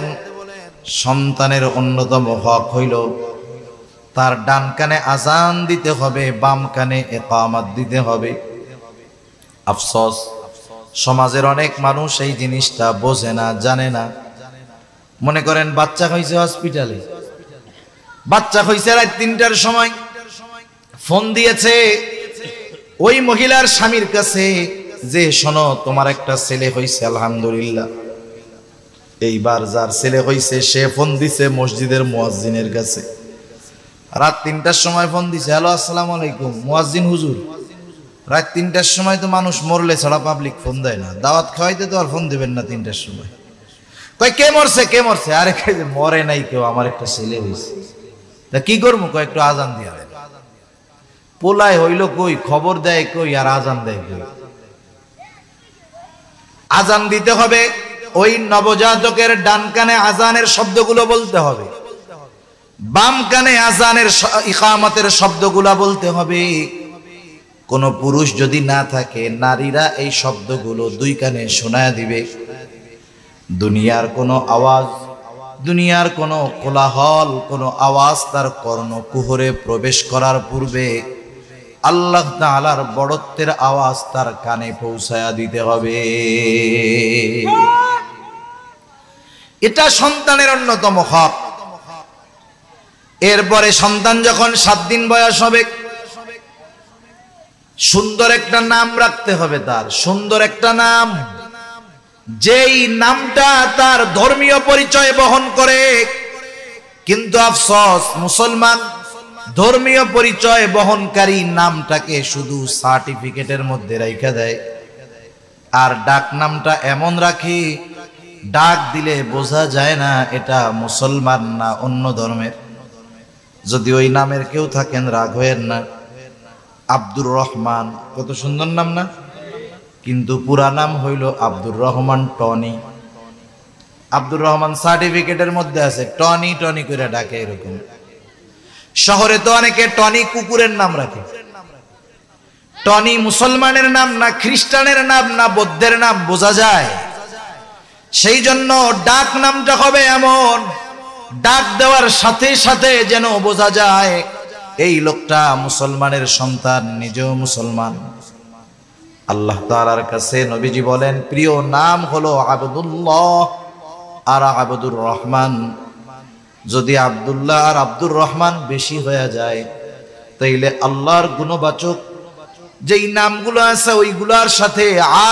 Speaker 1: সন্তানের অন্যতম হক হইল তার ডান কানে আজান দিতে হবে, বাম কানে ইকামত দিতে হবে। আফসোস, সমাজের অনেক মানুষ এই জিনিসটা বোঝে না, জানে না। মনে করেন বাচ্চা হইছে হসপিটালে, বাচ্চা হইছে রাত ৩টার সময়, ফোন দিয়েছে ওই মহিলার স্বামীর কাছে যে শোনো, তোমার একটা ছেলে হইছে, আলহামদুলিল্লাহ। এইবার যার ছেলে হইছে সে ফোন দিছে মসজিদের মুয়াজ্জিনের কাছে, রাত ৩টার সময় ফোন দিছে, হ্যালো আসসালামু আলাইকুম মুয়াজ্জিন হুজুর। রাত ৩টার সময় তো মানুষ মরলে ছাড়া পাবলিক ফোন দেয় না, দাওয়াত খাওয়াইতে তো আর ফোন দিবেন না ৩টার সময়। কয় কে মরছে, কে মরছে? আরে মরে নাই কেউ, আমার একটা ছেলে হইছে। তা কি করবো? কয় একটু আজান দিয়া দেন। পোলায় হইল কই, খবর দেয় কই, আর আজান দেয় কই? আজান দিতে হবে, ওই নবজাতকের ডান কানে আজানের শব্দগুলো বলতে হবে, বাম কানে আজানের ইকামতের শব্দগুলো বলতে হবে। কোন পুরুষ যদি না থাকে, নারীরা এই শব্দগুলো দুই কানে শোনায় দিবে। দুনিয়ার কোনো আওয়াজ, দুনিয়ার কোনো কোলাহল, কোনো আওয়াজ তার কর্ণকুহরে প্রবেশ করার পূর্বে আল্লাহ তাআলার বড়ত্বের আওয়াজ তার কানে পৌঁছায়া দিতে হবে। এটা সন্তানের অন্যতম হক। এরপরে সন্তান যখন 7 দিন বয়স হবে, সুন্দর একটা নাম রাখতে হবে তার, সুন্দর একটা নাম, যেই নামটা তার ধর্মীয় পরিচয় বহন করে। কিন্তু আফসোস, মুসলমান ধর্মীয় পরিচয় বহনকারী নামটাকে শুধু সার্টিফিকেটের মধ্যে রাখা দেয়, আর ডাক নামটা এমন রাখে, ডাক দিলে বোঝা যায় না এটা মুসলমান না অন্য ধর্মের। যদি ওই নামের কেউ থাকেন রাগ হয়েন না, আব্দুর রহমান, কত সুন্দর নাম না? কিন্তু পুরা নাম হইল আব্দুর রহমান টনি। আব্দুর রহমান সার্টিফিকেটের মধ্যে আছে টনি টনি করে ডাকে এরকম। শহরে তো অনেকে টনি কুকুরের নাম রাখে। টনি মুসলমানের নাম না খ্রিস্টানের নাম না বৌদ্ধের নাম বোঝা যায়। সেই জন্য ডাক নামটা হবে এমন, ডাক দেওয়ার সাথে সাথে যেন বোঝা যায় এই লোকটা মুসলমানের সন্তান, নিজেও মুসলমান। আল্লাহ তাআলার কাছে নবীজি বলেন প্রিয় নাম হলো আব্দুল্লাহ আর আব্দুর রহমান। যদি আব্দুল্লাহ আর আব্দুর রহমান বেশি হয়ে যায় তাইলে আল্লাহর গুণবাচক যেই নামগুলো আছে ওইগুলার সাথে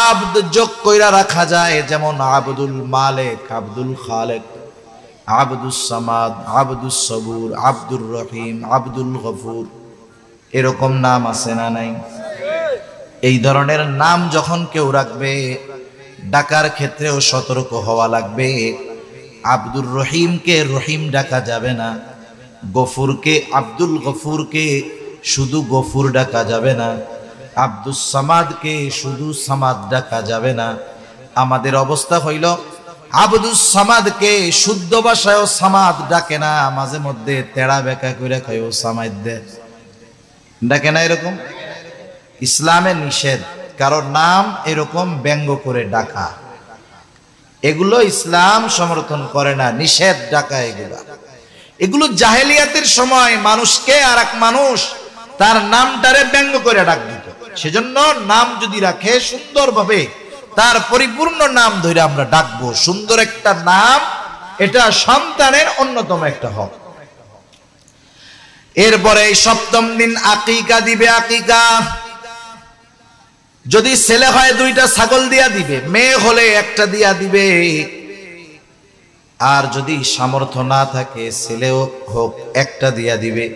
Speaker 1: আব্দ যোগ কইরা রাখা যায়। যেমন আব্দুল মালিক, আব্দুল খালেক, আব্দুস সামাদ, আব্দুস সবুর, আব্দুর রহিম, আব্দুল গফুর, এরকম নাম আছে না নাই? এই ধরনের নাম যখন কেউ রাখবে ডাকার ক্ষেত্রেও সতর্ক হওয়া লাগবে। আব্দুর রহিমকে রহিম ডাকা যাবে না, গফুরকে আব্দুল গফুরকে শুধু গফুর ডাকা যাবে না, আব্দুস সামাদকে শুধু সামাদ ডাকা যাবে না। আমাদের অবস্থা হইল আব্দুস সামাদকে শুদ্ধ ভাষায়ও সামাদ ডাকে না, মাঝে মধ্যে তেড়া বেকা করে কয়ও সামাদ দে ডাকে না। এরকম ইসলামে নিষেধ, কারোর নাম এরকম ব্যঙ্গ করে ডাকা, এগুলো ইসলাম সমর্থন করে না, নিষেধ ডাকা। এগুলো জাহেলিয়াতের সময় মানুষকে আর এক মানুষ তার নামটারে ব্যঙ্গ করে ডাক দিত। সেজন্য নাম যদি রাখে সুন্দরভাবে তার পরিপূর্ণ নাম ধরে আমরা ডাকবো। সুন্দর একটা নাম, এটা সন্তানের অন্যতম একটা হক। এরপরে সপ্তম দিন আকিকা দিবে। আকিকা যদি ছেলে হয় 2টা ছাগল দিয়া দিবে, মেয়ে হলে 1টা দিয়া দিবে। আর যদি সামর্থ্য না থাকে ছেলেও হোক 1টা দিয়া দিবে।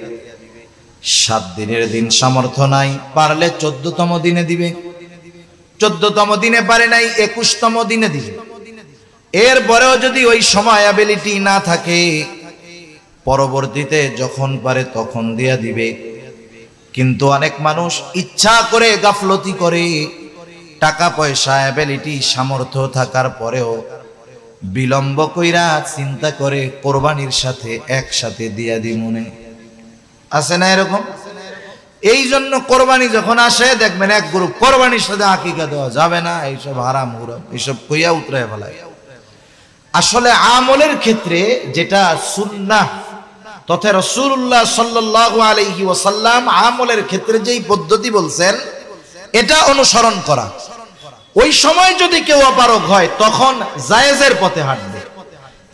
Speaker 1: 7 দিনের দিন সামর্থ্য নাই, পারলে 14তম দিনে দিবে, 14তম দিনে পারে নাই 21তম দিনে দিবে। এরপরেও যদি ওই সময় অ্যাবিলিটি না থাকে পরবর্তীতে যখন পারে তখন দিয়া দিবে। কিন্তু অনেক মানুষ ইচ্ছা করে গাফলতি করে, টাকা পয়সা অ্যাবিলিটি সামর্থ্য থাকার পরেও বিলম্ব কইরা চিন্তা করে কোরবানির সাথে একসাথে দিয়া দি মনে আছে না এরকম। এই জন্য কোরবানি যখন আসে দেখবেন এক গ্রুপ কোরবানির সাথে আকিকা দেওয়া যাবে না, এইসব হারাম হুরাম এইসব কইয়া উতরায় ফেলায়। আসলে আমলের ক্ষেত্রে যেটা সুন্নাহ তথা রাসূলুল্লাহ সাল্লাল্লাহু আলাইহি ওয়াসাল্লাম আমলের ক্ষেত্রে যেই পদ্ধতি বলছেন এটা অনুসরণ করা। ওই সময় যদি কেউ অপারগ হয় তখন জায়েজের পথে হাঁটবে।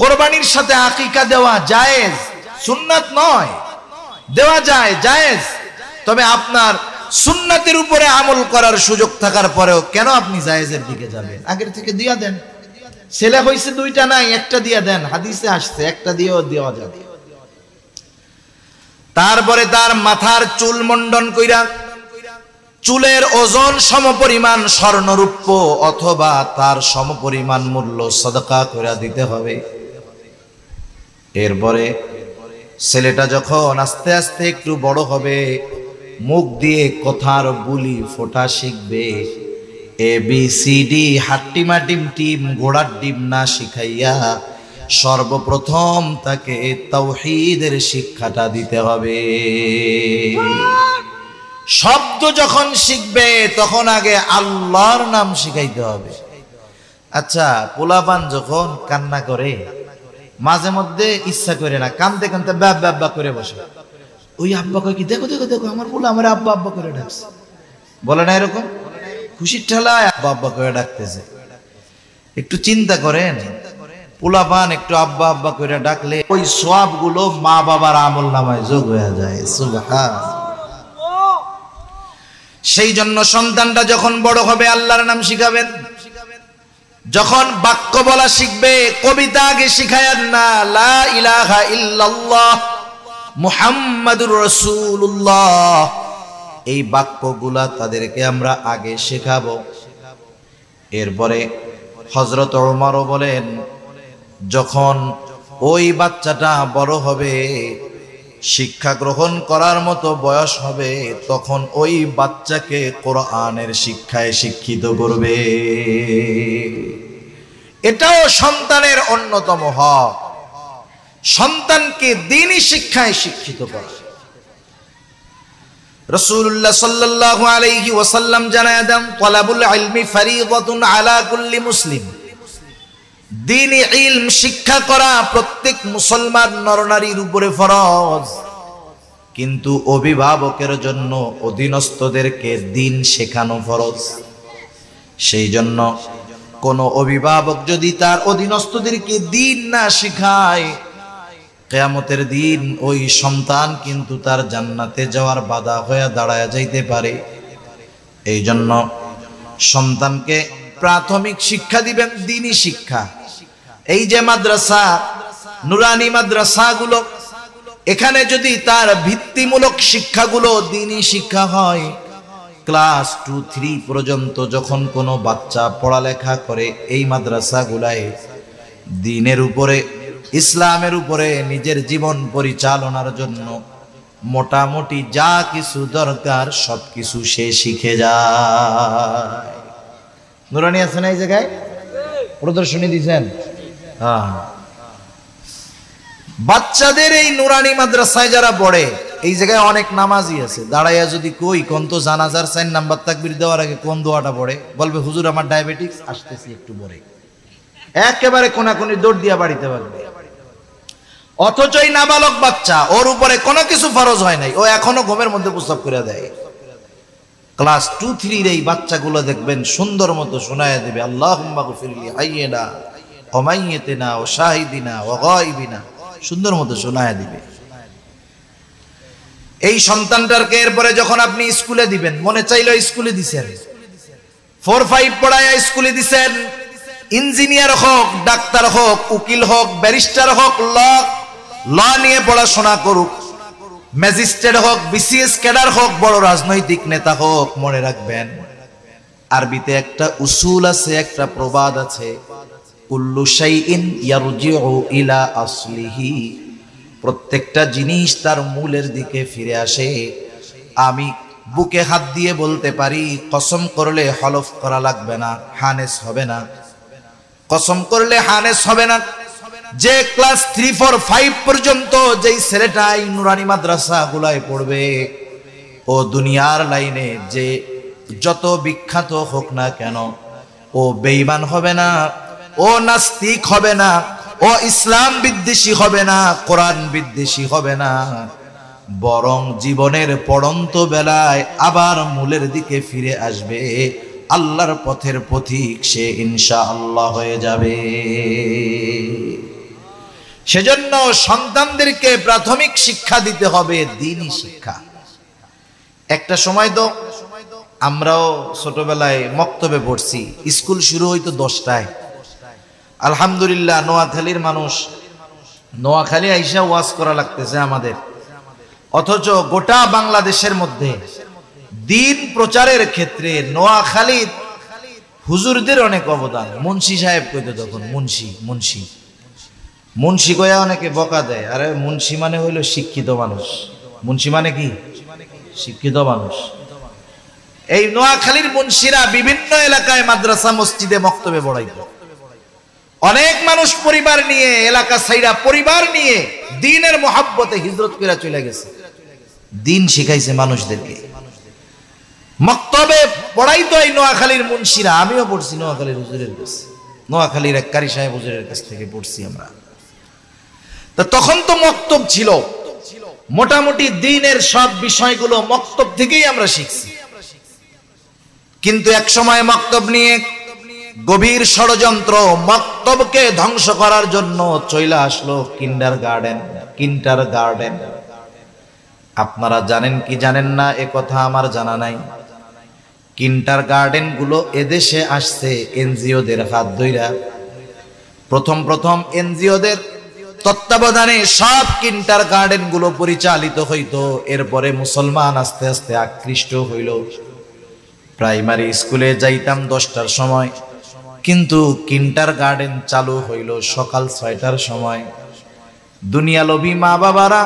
Speaker 1: কোরবানির সাথে আকিকা দেওয়া জায়েজ, সুন্নাত নয়, দেওয়া যায় জায়েজ। তবে আপনার সুন্নাতের উপরে আমল করার সুযোগ থাকার পরেও কেন আপনি জায়েজের দিকে যাবেন? আগের থেকে দিয়া দেন। ছেলে হইছে 2টা নাই 1টা দিয়া দেন, হাদিসে আসছে 1টা দিয়েও দেওয়া যাবে। তারপরে তার মাথার চুল মন্ডন কইরা চুলের ওজন সমপরিমাণ স্বর্ণরূপ্য অথবা তার সমপরিমাণ মূল্য সদকা করে দিতে হবে। এরপরে ছেলেটা যখন আস্তে আস্তে একটু বড় হবে, মুখ দিয়ে কথার বুলি ফোটা শিখবে, ABCD হাট্টিমা ডিম টিম ঘোড়ার ডিম না শিখাইয়া সর্বপ্রথম তাকে তাওহীদের শিক্ষাটা দিতে হবে। শব্দ যখন শিখবে তখন আগে আল্লাহর নাম শিখাইতে হবে। আচ্ছা, পোলাপান যখন কান্না করে মাঝে মধ্যে ইচ্ছা করে না, কান্দতে কান্দতে ব্যাব ব্যাব করে বসে, ওই আব্বা কয় কি দেখো দেখো দেখো আমার পোলা আমার আব্বা আব্বা করে ডাকছে, বলে না এরকম? খুশির ঠেলায় আব্বা আব্বা করে ডাকতেছে। একটু চিন্তা করেন, পোলাপান একটু আব্বা আব্বা করে ডাকলে ওই সওয়াব গুলো মা বাবার আমল নামায় যোগ হয়ে যায়। সুবহানাল্লাহ। সেই জন্য সন্তানটা যখন বড় হবে আল্লাহর নাম শিখাবেন। যখন বাক্য বলা শিখবে কবিতা আগে শিখায়েন না, লা ইলাহা ইল্লাল্লাহ মুহাম্মাদুর রাসূলুল্লাহ, এই বাক্যগুলা তাদেরকে আমরা আগে শেখাবো। এরপরে হযরত ওমরও বলেন, যখন ওই বাচ্চাটা বড় হবে শিক্ষা গ্রহণ করার মতো বয়স হবে, তখন ওই বাচ্চাকে কোরআনের শিক্ষায় শিক্ষিত করবে। এটাও সন্তানের অন্যতম হক, সন্তানকে দ্বীনি শিক্ষায় শিক্ষিত করা। রাসূলুল্লাহ সাল্লাল্লাহু আলাইহি ওয়াসাল্লাম জানায় দেন, তালাবুল ইলমি ফরিদাতুন আলা কুল্লি মুসলিম। দ্বীনি ইলম শিক্ষা করা প্রত্যেক মুসলমান নরনারীর উপরে ফরজ, কিন্তু অভিভাবকের জন্য অধীনস্থদেরকে দ্বীন শেখানো ফরজ। সেই জন্য কোন অভিভাবক যদি তার অধীনস্থদেরকে দ্বীন না শেখায়, কিয়ামতের দিন ওই সন্তান কিন্তু তার জান্নাতে যাওয়ার বাধা হয়ে দাঁড়ায় যাইতে পারে। এই জন্য সন্তানকে প্রাথমিক শিক্ষা দিবেন দ্বীনি শিক্ষা। এই যে মাদ্রাসা, নুরানি মাদ্রাসাগুলো, এখানে যদি তার ভিত্তিমূলক শিক্ষাগুলো দ্বীনি শিক্ষা হয়, ক্লাস 2-3 পর্যন্ত যখন কোনো বাচ্চা পড়ালেখা করে এই মাদ্রাসাগুলায়, দ্বীনের উপরে, ইসলামের উপরে নিজের জীবন পরিচালনার জন্য মোটামুটি যা কিছু দরকার সবকিছু সে শিখে যায়। নুরানি আছে না এই জায়গায়? প্রদর্শনী দিয়েছেন। বাচ্চাদের এই নুরানি মাদ্রাসায় যারা পড়ে, এই জায়গায় অনেক নামাজি আছে, দাঁড়াইয়া যদি কই কোন তো জানাজার 4 নাম্বার তাকবীর দেওয়ার আগে কোন দোয়াটা পড়ে, বলবে হুজুর আমার ডায়াবেটিস, আসতেছি একটু পরে, একেবারে কোনাকুনি দৌড় দিয়া বাড়িতে পারবে। অথচ এই নাবালক বাচ্চা, ওর উপরে কোনো কিছু ফরজ হয় নাই, ও এখনো ঘুমের মধ্যে প্রস্তাব করে দেয়। ক্লাস 2-3 এই বাচ্চাগুলো দেখবেন সুন্দর মতো শোনায়া দেবে, আল্লাহুম্মা গফিরলি হাইয়িনা ওয়া মাইয়িতিনা ওয়া শাহিদিনা ওয়া গায়িবিনা, সুন্দর মতো শোনায়া দিবে। এই সন্তানটাকে এরপরে যখন আপনি স্কুলে দিবেন, মনে চাইলো স্কুলে দিছেন, 4-5 পড়ায় স্কুলে দিছেন, ইঞ্জিনিয়ার হোক, ডাক্তার হোক, উকিল হোক, ব্যারিস্টার হোক, ল নিয়ে পড়াশোনা করুক, ম্যাজিস্ট্রেট হোক, বিসিএস ক্যাডার হোক, বড় রাজনৈতিক নেতা হোক, মনে রাখবেন আরবিতে একটা উসুল আছে, একটা প্রবাদ আছে, কুল্লু শাইইন ইয়ারজিউ ইলা আসলিহি, প্রত্যেকটা জিনিস তার মূলের দিকে ফিরে আসে। আমি বুকে হাত দিয়ে বলতে পারি, কসম করলে হলফ করা লাগবে না, হানেস হবে না, কসম করলে হানেস হবে না, যে ক্লাস 3-4-5 পর্যন্ত যেই ছেলেটা এই নুরানি মাদ্রাসা গুলায় পড়বে, ও দুনিয়ার লাইনে যে যত বিখ্যাত হোক না কেন, ও বেঈমান হবে না, ও নাস্তিক হবে না, ও ইসলাম বিদ্বেষী হবে না, কোরআন বিদ্বেষী হবে না, বরং জীবনের পড়ন্ত বেলায় আবার মূলের দিকে ফিরে আসবে, আল্লাহর পথের পথিক সে ইনশাআল্লাহ হয়ে যাবে। সেজন্য সন্তানদেরকে প্রাথমিক শিক্ষা দিতে হবে দ্বীনি শিক্ষা। একটা সময় তো আমরাও ছোটবেলায় মক্তবে পড়ছি, স্কুল শুরু হইতো 10টায়। আলহামদুলিল্লাহ নোয়াখালীর মানুষ, নোয়াখালী আইসা ওয়াজ করা লাগতেছে আমাদের, অথচ গোটা বাংলাদেশের মধ্যে দ্বীন প্রচারের ক্ষেত্রে নোয়াখালীর হুজুরদের অনেক অবদান। মুন্সি সাহেব কইতো তখন, মুন্সি মুন্সি মুন্সি কয়া অনেকে বকা দেয়, আরে মুন্সি মানে হইল শিক্ষিত মানুষ। মুন্সি মানে কি? শিক্ষিত মানুষ। এই নোয়াখালীর মুন্সিরা বিভিন্ন এলাকায় মাদ্রাসা মসজিদে মক্তবে পড়াইত। অনেক মানুষ পরিবার নিয়ে, এলাকা ছাইরা পরিবার নিয়ে দ্বীনের মহব্বতে হিজরত করে চলে গেছে, দ্বীন শিখাইছে মানুষদেরকে। মক্তবে পড়াইতো এই নোয়াখালীর মুন্সিরা। আমিও পড়ছি নোয়াখালীর হুজুরের কাছে, নোয়াখালীর এক কারি সাহেব হুজুরের কাছ থেকে পড়ছি আমরা। তা তখন তো মক্তব ছিল, মোটামুটি দ্বীনের সব বিষয়গুলো মক্তব থেকেই আমরা শিখছি। কিন্তু এক সময় মক্তব নিয়ে গভীর ষড়যন্ত্র, মক্তবকে ধ্বংস করার জন্য চলে আসলো কিন্ডারগার্টেন। আপনারা জানেন কি জানেন না এ কথা আমার জানা নাই। কিন্ডারগার্টেন গুলো এদেশে আসছে এনজিওদের হাত ধইরা। প্রথম এনজিওদের তত্ত্বাবধানে সব কিন্ডারগার্টেন গুলো পরিচালিত হইতো। এরপরে মুসলমান আস্তে আস্তে আকৃষ্ট হইল। প্রাইমারি স্কুলে যাইতাম 10টার সময়, কিন্তু কিন্ডারগার্টেন চালু হইল সকাল 6টার সময়। দুনিয়ালোভী মা বাবারা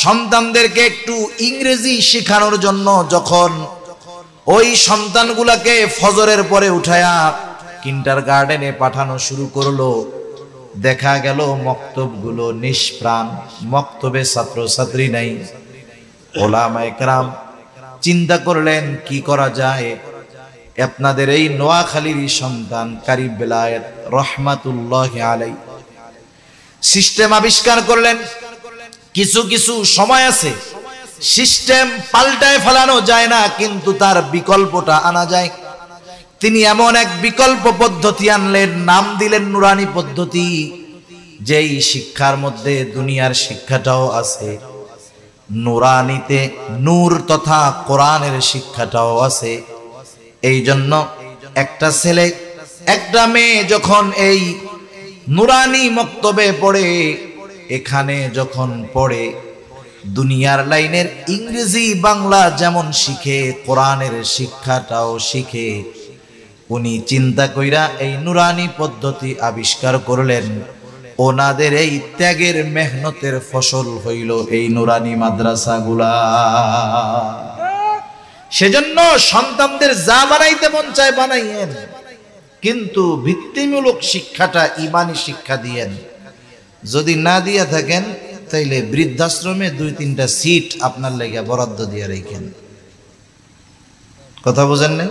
Speaker 1: সন্তানদেরকে একটু ইংরেজি শেখানোর জন্য যখন ওই সন্তানগুলাকে ফজরের পরে উঠায়া কিন্ডারগার্টেনে পাঠানো শুরু করলো, দেখা গেল মক্তবগুলো নিষ্প্রাণ, মক্তবে ছাত্রছাত্রী নাই। ওলামায়ে কেরাম চিন্তা করলেন কি করা যায়। আপনাদের এই নোয়াখালীর সন্তান কারি বেলায়েত রহমাতুল্লাহি আলাইহি সিস্টেম আবিষ্কার করলেন। কিছু কিছু সময় আছে সিস্টেম পাল্টায় ফেলানো যায় না, কিন্তু তার বিকল্পটা আনা যায়। তিনি এমন এক বিকল্প পদ্ধতি আনলেন, নাম দিলেন নুরানি পদ্ধতি। যেই শিক্ষার মধ্যে দুনিয়ার শিক্ষাটাও আছে, নুরানিতে নূর তথা কোরআনের শিক্ষাটাও আছে। এই জন্য একটা ছেলে একটা মেয়ে যখন এই নুরানি মক্তবে পড়ে, এখানে যখন পড়ে দুনিয়ার লাইনের ইংরেজি বাংলা যেমন শিখে, কোরআনের শিক্ষাটাও শিখে। উনি চিন্তা কইরা এই নুরানি পদ্ধতি আবিষ্কার করলেন। ওনাদের এই ত্যাগের মেহনতের ফসল হইল এই নুরানি মাদ্রাসাগুলা। সেজন্য সন্তানদের যা বানাইতে মন চায় বানাইয়েন, কিন্তু ভিত্তিমূলক শিক্ষাটা ঈমানি শিক্ষা দিয়েন। যদি না দিয়া থাকেন তাইলে বৃদ্ধাশ্রমে 2-3টা সিট আপনার লাগা বরাদ্দ দিয়ে রাখেন। কথা বুঝেন নাই?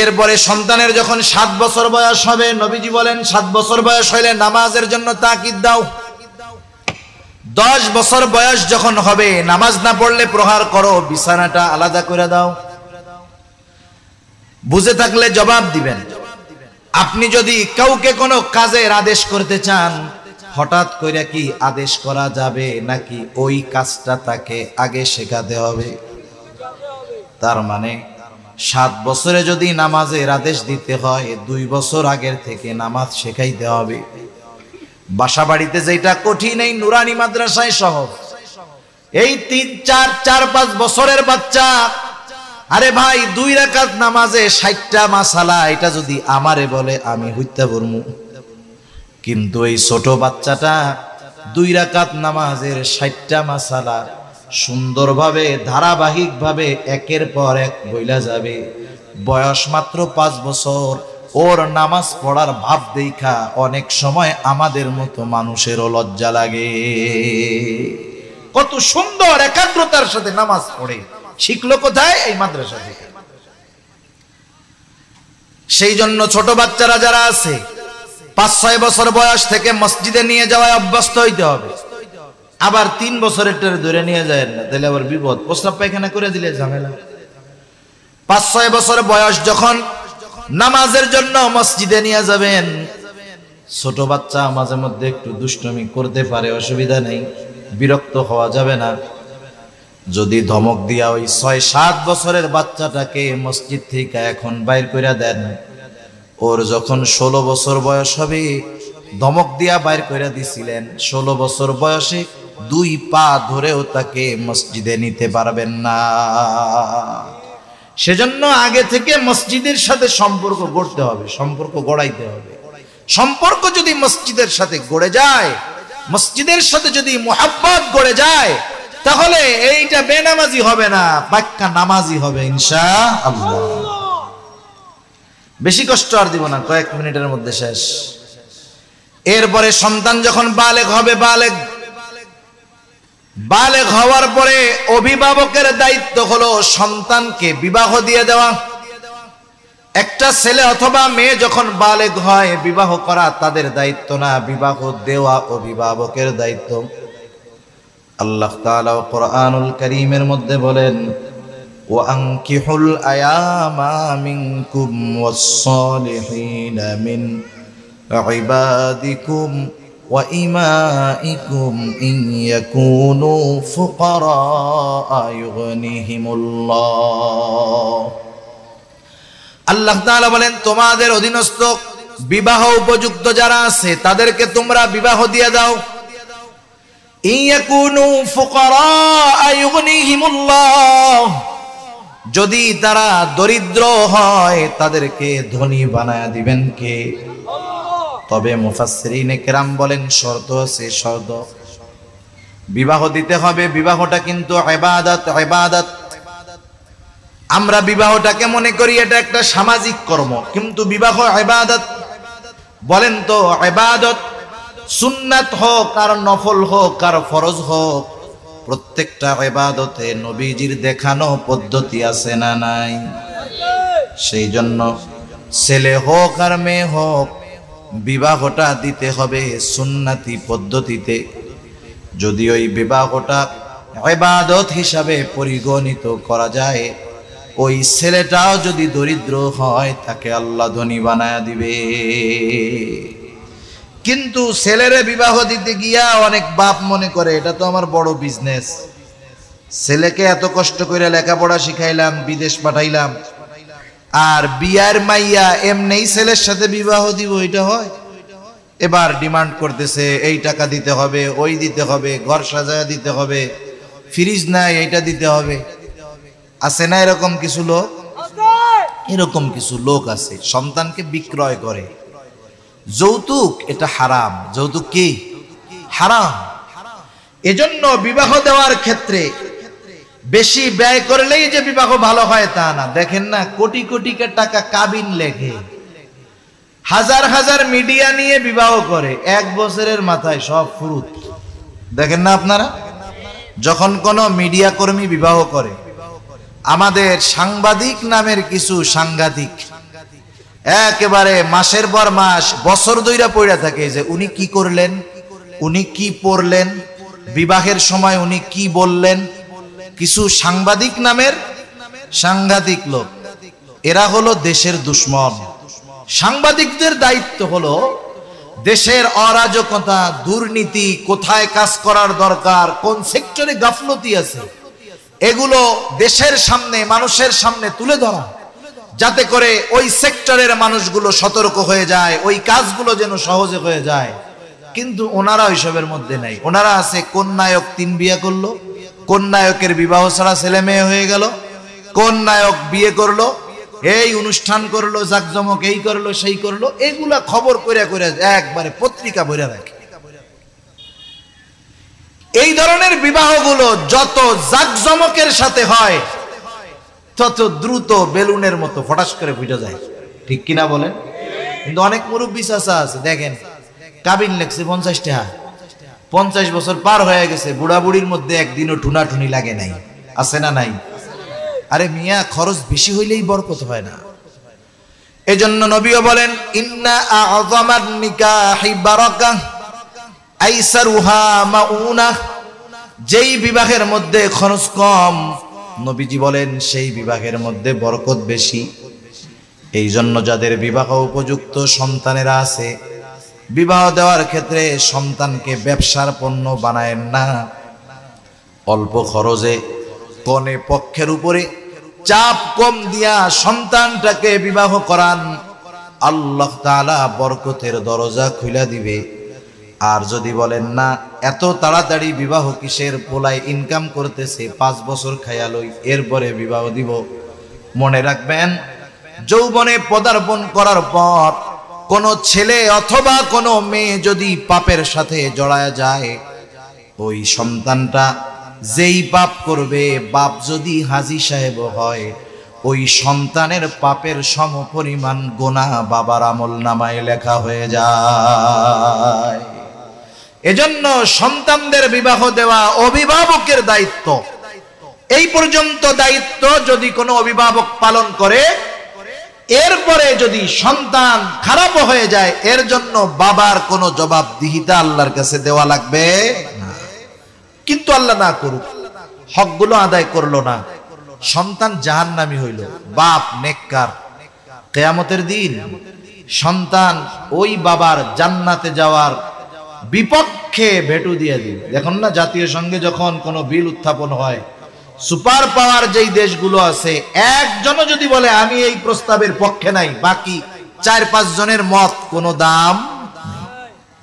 Speaker 1: এরপরে সন্তানের যখন 7 বছর বয়স হবে, নবীজি বলেন 7 বছর বয়স হইলে নামাজের জন্য তাকিদ দাও। 10 বছর বয়স যখন হবে, নামাজ না পড়লে প্রহার করো, বিছানাটা আলাদা করে দাও। বুঝে থাকলে জবাব দিবেন। আপনি যদি কাউকে কোনো কাজের আদেশ করতে চান, হঠাৎ করে কি আদেশ করা যাবে নাকি ওই কাজটা তাকে আগে শেখাতে হবে? তার মানে 7 বছরে যদি নামাজের আদেশ দিতে হয়, 2 বছর আগের থেকে নামাজ শেখাইতে হবে। বাসা বাড়িতে যেটা কঠিন, এই নুরানি মাদ্রাসায় সহজ। এই 3-4-5 বছরের বাচ্চা, আরে ভাই 2 রাকাত নামাজে 60টা মাসালা, এটা যদি আমারে বলে আমি হইতে পারমু। কিন্তু এই ছোট বাচ্চাটা 2 রাকাত নামাজের 60টা মাসালা সুন্দরভাবে ধারাবাহিকভাবে একের পর এক বইলা যাবে। বয়স মাত্র 5 বছর। ওর নামাজ পড়ার ভাব দেখা অনেক সময় আমাদের মতো মানুষেরও লজ্জা লাগে। কত সুন্দর একাগ্রতার সাথে নামাজ পড়ে। শিখলো কোথায়? এই মাদ্রাসা থেকে। সেই জন্য ছোট বাচ্চারা যারা আছে 5-6 বছর বয়স থেকে মসজিদে নিয়ে যাওয়ায় অভ্যস্ত হইতে হবে। আবার 3 বছরের ধরে নিয়ে যায় না, তাহলে আবার বিপদ। প্রস্রাব পায়খানা করে দিলে ঝামেলা। 5-6 বছর বয়স যখন নামাজের জন্য মসজিদে নিয়ে যাবেন, ছোট বাচ্চা মাঝে মধ্যে একটু দুষ্টুমি করতে পারে, অসুবিধা নেই, বিরক্ত হওয়া যাবে না। যদি ধমক দিয়া ওই 6-7 বছরের বাচ্চাটাকে মসজিদ থেকে এখন বাইর করে দেন, ওর যখন 16 বছর বয়স হবে, ধমক দিয়া বাইর করে দিছিলেন, 16 বছর বয়সে 2 পা ধরেও তাকে মসজিদে নিতে পারবেন না। সেজন্য আগে থেকে মসজিদের সাথে সম্পর্ক গড়তে হবে, সম্পর্ক গড়াইতে হবে। সম্পর্ক যদি মসজিদের সাথে গড়ে যায়, মসজিদের সাথে যদি মুহাব্বত গড়ে যায়, তাহলে এইটা বেনামাজি হবে না, পাক্কা নামাজি হবে ইনশাআল্লাহ। বেশি কষ্ট আর দিব না, কয়েক মিনিটের মধ্যে শেষ। এরপরে সন্তান যখন বালেগ হবে, বালেগ হওয়ার পরে অভিভাবকের দায়িত্ব হলো সন্তানকে বিবাহ দিয়ে দেওয়া। একটা ছেলে অথবা মেয়ে যখন বালেগ হয়, বিবাহ করা তাদের দায়িত্ব না, বিবাহ দেওয়া অভিভাবকের দায়িত্ব। আল্লাহ তাআলা কোরআনুল কারীমের মধ্যে বলেন, ওয়ানকিহুল আয়ামা মিনকুম ওয়াস-সালিহিনা মিন ইবাদিকুম ওয়া ইমাইকুম ইন ইয়াকুনু ফুকারা ইউগনিহিমুল্লাহ। আল্লাহ তাআলা বলেন, তোমাদের অধীনস্থ বিবাহ উপযুক্ত যারা আছে তাদেরকে তোমরা বিবাহ দিয়ে দাও। ইয়াকুনু ফুকারা ইউগনিহিমুল্লাহ, যদি তারা দরিদ্র হয় তাদেরকে ধনী বানায়া দিবেন কে? তবে মুফাসসিরিনে কেরাম বলেন শর্ত আছে, শর্ত বিবাহ দিতে হবে, বিবাহটা কিন্তু ইবাদত। ইবাদত আমরা বিবাহটাকে মনে করি এটা একটা সামাজিক কর্ম, কিন্তু বিবাহ ইবাদত। বলেন তো, ইবাদত সুন্নাত হোক আর নফল হোক আর ফরজ হোক, প্রত্যেকটা ইবাদতে নবীজির দেখানো পদ্ধতি আছে না নাই? সেই জন্য ছেলে হোক আর মেয়ে হোক, বিবাহটা দিতে হবে সুন্নাতি পদ্ধতিতে। যদি ওই বিবাহটা ইবাদত হিসাবে পরিগণিত করা যায়, ওই ছেলেটাও যদি দরিদ্র হয় তাকে আল্লাহ ধনী বানায়া দিবে। কিন্তু ছেলেরে বিবাহ দিতে গিয়া অনেক বাপ মনে করে এটা তো আমার বড় বিজনেস, ছেলেকে এত কষ্ট করে লেখাপড়া শিখাইলাম, বিদেশ পাঠাইলাম, আর বিয়ার মাইয়া এমনিই ছেলের সাথে বিবাহ দিব, এটা হয়? এবার ডিমান্ড করতেছে এই টাকা দিতে হবে, ওই দিতে হবে, ঘর সাজায় দিতে হবে, ফ্রিজ নাই এইটা দিতে হবে। আছে না এরকম কিছু লোক? এরকম কিছু লোক আছে সন্তানকে বিক্রয় করে। যৌতুক এটা হারাম। যৌতুক কি? হারাম। এজন্য বিবাহ দেওয়ার ক্ষেত্রে বেশি ব্যয় করলেই যে বিবাহ ভালো হয় তা না। দেখেন না, কোটি কোটি টাকা কাবিন লেখে, হাজার হাজার মিডিয়া নিয়ে বিবাহ করে, 1 বছরের মাথায় সব ফুরুত। দেখেন না আপনারা, যখন কোন মিডিয়া কর্মী বিবাহ করে, আমাদের সাংবাদিক নামের কিছু সাংঘাতিক একেবারে মাসের পর মাস বছর ধইরা পড়া থাকে যে উনি কি করলেন, উনি কি পড়লেন, বিবাহের সময় উনি কি বললেন। কিছু সাংবাদিক নামের সাংঘাতিক লোক, এরা হলো দেশের দুশ্মন। সাংবাদিকদের দায়িত্ব হলো দেশের অরাজকতা, দুর্নীতি, কোথায় কাজ করার দরকার, কোন সেক্টরে গাফলতি আছে, এগুলো দেশের সামনে, মানুষের সামনে তুলে ধরা, যাতে করে ওই সেক্টরের মানুষগুলো সতর্ক হয়ে যায়, ওই কাজগুলো যেন সহজে হয়ে যায়। কিন্তু ওনারা ওইসবের মধ্যে নাই। ওনারা আছে কোন নায়ক 3 বিয়ে করলো, কোন নায়কের বিবাহ ছাড়া ছেলে মেয়ে হয়ে গেল, কোন নায়ক বিয়ে করলো, এই অনুষ্ঠান করলো, জাকজমক এই করলো সেই করলো, এগুলা খবর করে করে একবারে পত্রিকা ভরে রাখে। এই ধরনের বিবাহগুলো যত জাকজমকের সাথে হয় তত দ্রুত বেলুনের মতো ফটাস করে ফুটে যায়। ঠিক কিনা বলেন? কিন্তু অনেক মুরব্বী চাচা আছে, দেখেন কাবিন লেখছে 50 টাকা, 50 বছর পার হয়ে গেছে, বুড়া বুড়ির মধ্যে একদিনও ঠুনাঠুনি লাগে নাই। আছে না নাই? আরে মিয়া, খরচ বেশি হইলেই বরকত হয় না। এজন্য নবীও বলেন, ইন্না আ'যামান নিকাহি বারাকাহ আইসারুহা মাউনাহ। যেই বিবাহের মধ্যে খরচ কম, নবীজি বলেন সেই বিবাহের মধ্যে বরকত বেশি। এই জন্য যাদের বিবাহ উপযুক্ত সন্তানেরা আছে, বিবাহ দেওয়ার ক্ষেত্রে সন্তানকে ব্যবসার পণ্য বানায়েন না। অল্প খরচে কনে পক্ষের উপরে চাপ কম দিয়া সন্তানটাকে বিবাহ করান, আল্লাহ তাআলা বরকতের দরজা খুলে দিবে। আর যদি বলেন না এত তাড়াতাড়ি বিবাহ কিসের, পোলায় ইনকাম করতেছে, 5 বছর খাইয়া লই এরপরে বিবাহ দিব, মনে রাখবেন যৌবনে পদার্পণ করার পর কোন ছেলে অথবা কোন মেয়ে যদি পাপের সাথে জড়ায় যায়, ওই সন্তানটা যেই পাপ করবে, বাপ যদি হাজী সাহেব হয়, ওই সন্তানের পাপের সমপরিমাণ গুনাহ বাবার আমলনামায় লেখা হয়ে যায়। এজন্য সন্তানদের বিবাহ দেওয়া অভিভাবকের দায়িত্ব। এই পর্যন্ত দায়িত্ব যদি কোনো অভিভাবক পালন করে, এরপরে যদি সন্তান খারাপ হয়ে যায়, এর জন্য বাবার কোনো জবাবদিহিতা আল্লাহর কাছে দেওয়া লাগবে না। কিন্তু আল্লাহ না করুক, হকগুলো আদায় করলো না, সন্তান জাহান্নামী হইল, বাপ নেককার, কিয়ামতের দিন সন্তান ওই বাবার জান্নাতে যাওয়ার বিপক্ষে ভেটু দিয়ে দিবে। দেখুন না, জাতীয় সংঘে যখন কোনো বিল উত্থাপন হয়, সুপার পাওয়ার যেই দেশগুলো আছে, একজনও যদি বলে আমি এই প্রস্তাবের পক্ষে নাই, বাকি 4-5 জনের মত কোনো দাম,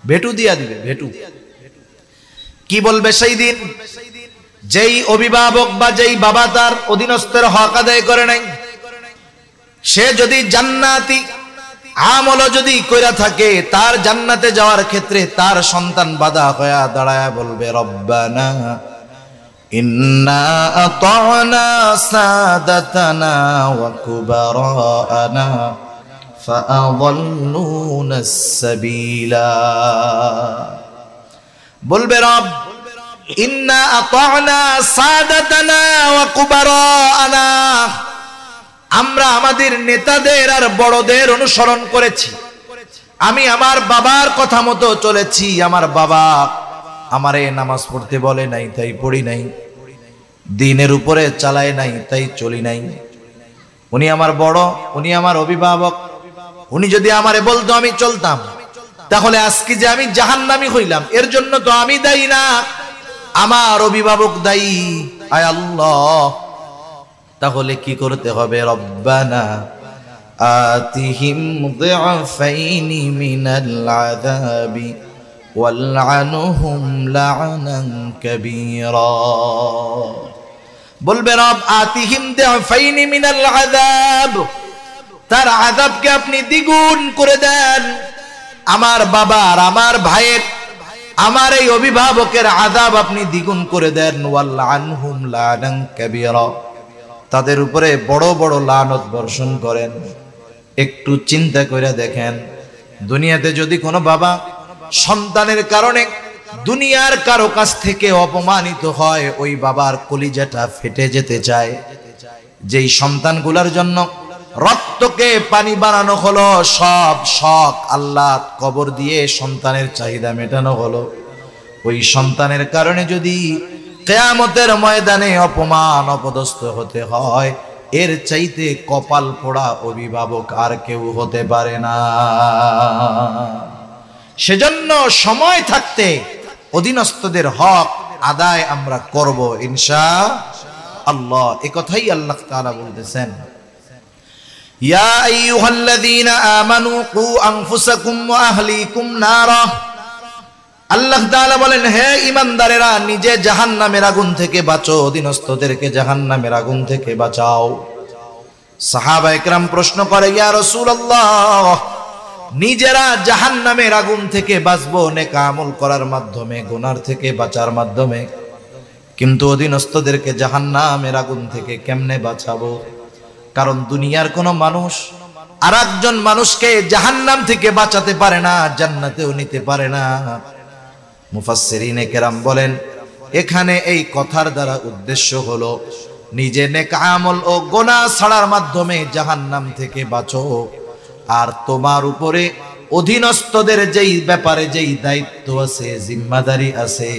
Speaker 1: ভেটু দিয়া দিবে। ভেটু কি বলবে সেই দিন? যেই অভিভাবক বা যেই বাবা তার অধীনস্থের হক আদায় করে নাই, সে যদি জান্নাতি আমল যদি কইরা থাকে, তার জান্নাতে যাওয়ার ক্ষেত্রে তার সন্তান বাধা হয়ে দাঁড়ায় বলবে রব্বানা ইন্না আতা'না সাদাতানা ওয়া কুবারানা ফাআযাল্লুনা আস-সাবিলা। বলবে রব ইন্না আতা'না সাদাতানা ওয়া কুবারানা, আমরা আমাদের নেতাদের আর বড়দের অনুসরণ করেছি, আমি আমার বাবার কথা মতো চলেছি, আমার বাবা আমারে নামাজ পড়তে বলে নাই তাই পড়ি নাই, দ্বীনের উপরে চালায় নাই তাই চলি নাই। উনি আমার বড়, উনি আমার অভিভাবক, উনি যদি আমারে বলতো আমি চলতাম, তাহলে আজকে যে আমি জাহান্নামী হইলাম এর জন্য তো আমি দায়ী না, আমার অভিভাবক দায়ী। আয় আল্লাহ, তাহলে কি করতে হবে? রব্বানা আতিহিম দি'ফাইনি মিনাল আযাবি ওয়ালআনহুম লা'নান কাবীরা। বলবে রব আতিহিম দি'ফাইনি মিনাল আযাব, তার আযাবকে আপনি দ্বিগুণ করে দেন। আমার বাবার, আমার ভাইয়ের, আমার এই অভিভাবকের আযাব আপনি দ্বিগুণ করে দেন। ওয়ালআনহুম লা'নান কাবীরা, তাদের উপরে বড় বড় লানত বর্ষণ করেন। একটু চিন্তা করে দেখেন, দুনিয়াতে যদি কোনো বাবা সন্তানের কারণে দুনিয়ার কারো কাছ থেকে অপমানিত হয়, ওই বাবার কলিজাটা ফেটে যেতে চায়। যেই সন্তানগুলোর জন্য রক্তকে পানি বানানো হলো, সব শখ আল্লাহ কবর দিয়ে সন্তানের চাহিদা মেটানো হলো, ওই সন্তানের কারণে যদি কিয়ামতের ময়দানে অপমান অপদস্থ হতে হয়, এর চাইতে কপাল পোড়া অভিভাবক আর কেউ হতে পারে না। সেজন্য সময় থাকতে অধীনস্থদের হক আদায় আমরা করব ইনশাআল্লাহ। এই কথাই আল্লাহ তাআলা বলতেছেন, ইয়া আইয়ুহাল্লাযীনা আমানু কু আনফুসাকুম ওয়া আহলিকুম নারা। আল্লাহ তাআলা বলেন, হে ঈমানদারেরা, নিজে জাহান্নামের আগুন থেকে বাঁচো, অধীনস্থদেরকে জাহান্নামের আগুন থেকে বাঁচাও। সাহাবায়ে কেরাম প্রশ্ন করে, ইয়া রাসূলুল্লাহ, নিজেরা জাহান্নামের আগুন থেকে বাঁচবো নেক আমল করার মাধ্যমে, গুনার থেকে বাঁচার মাধ্যমে, কিন্তু অধীনস্থদেরকে জাহান্নামের আগুন থেকে কেমনে বাঁচাবো? কারণ দুনিয়ার কোনো মানুষ আরেকজন মানুষকে জাহান্নাম থেকে বাঁচাতে পারে না, জান্নাতেও নিতে পারে না। মুফাসসিরিনে কেরাম বলেন, এখানে এই কথার দ্বারা উদ্দেশ্য হলো নিজে নেক আমল ও গুনাহ ছাড়ার মাধ্যমে জাহান্নাম থেকে বাঁচো, আর তোমার উপরে অধীনস্থদের যেই ব্যাপারে যেই দায়িত্ব আছে, জিম্মাদারি আছে,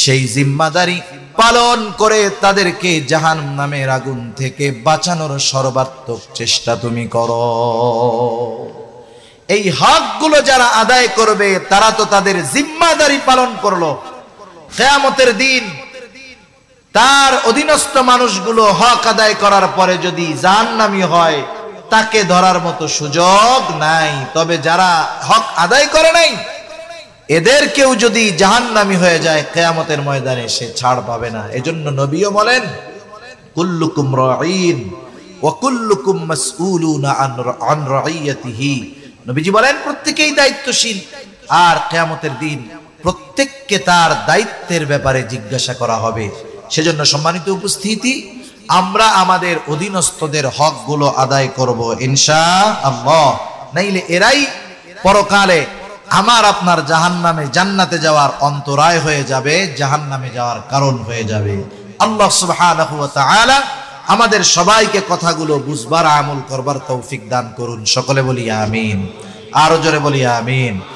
Speaker 1: সেই জিম্মাদারি পালন করে তাদেরকে জাহান্নামের আগুন থেকে বাঁচানোর সর্বাত্মক চেষ্টা তুমি করো। এই হকগুলো যারা আদায় করবে তারা তো তাদের জিম্মাদারি পালন করলো। কিয়ামতের দিন তার অধীনস্থ মানুষগুলো হক আদায় করার পরে যদি জাহান্নামী হয়, তাকে ধরার মতো সুযোগ নাই। তবে যারা হক আদায় করে নাই, এদের কেউ যদি জাহান্নামী হয়ে যায়, কিয়ামতের ময়দানে সে ছাড় পাবে না। এজন্য নবীও বলেন, কুল্লুকুম রাঈন ওয়া কুল্লুকুম মাসউলুনা আন রাইয়াতিহি। নবীজি বলেন, প্রত্যেকেই দায়িত্বশীল, আর কিয়ামতের দিন প্রত্যেককে তার দায়িত্বের ব্যাপারে জিজ্ঞাসা করা হবে। সেজন্য সম্মানিত উপস্থিতি, আমরা আমাদের অধীনস্থদের হকগুলো আদায় করব ইনশাআল্লাহ। নাইলে এরাই পরকালে আমার আপনার জাহান্নামে জান্নাতে যাওয়ার অন্তরায় হয়ে যাবে, জাহান্নামে যাওয়ার কারণ হয়ে যাবে। আল্লাহ সুবহানাহু ওয়া তাআলা আমাদের সবাইকে কথাগুলো বুঝবার, আমল করবার তৌফিক দান করুন। সকলে বলি আমিন, আরো জোরে বলি আমিন।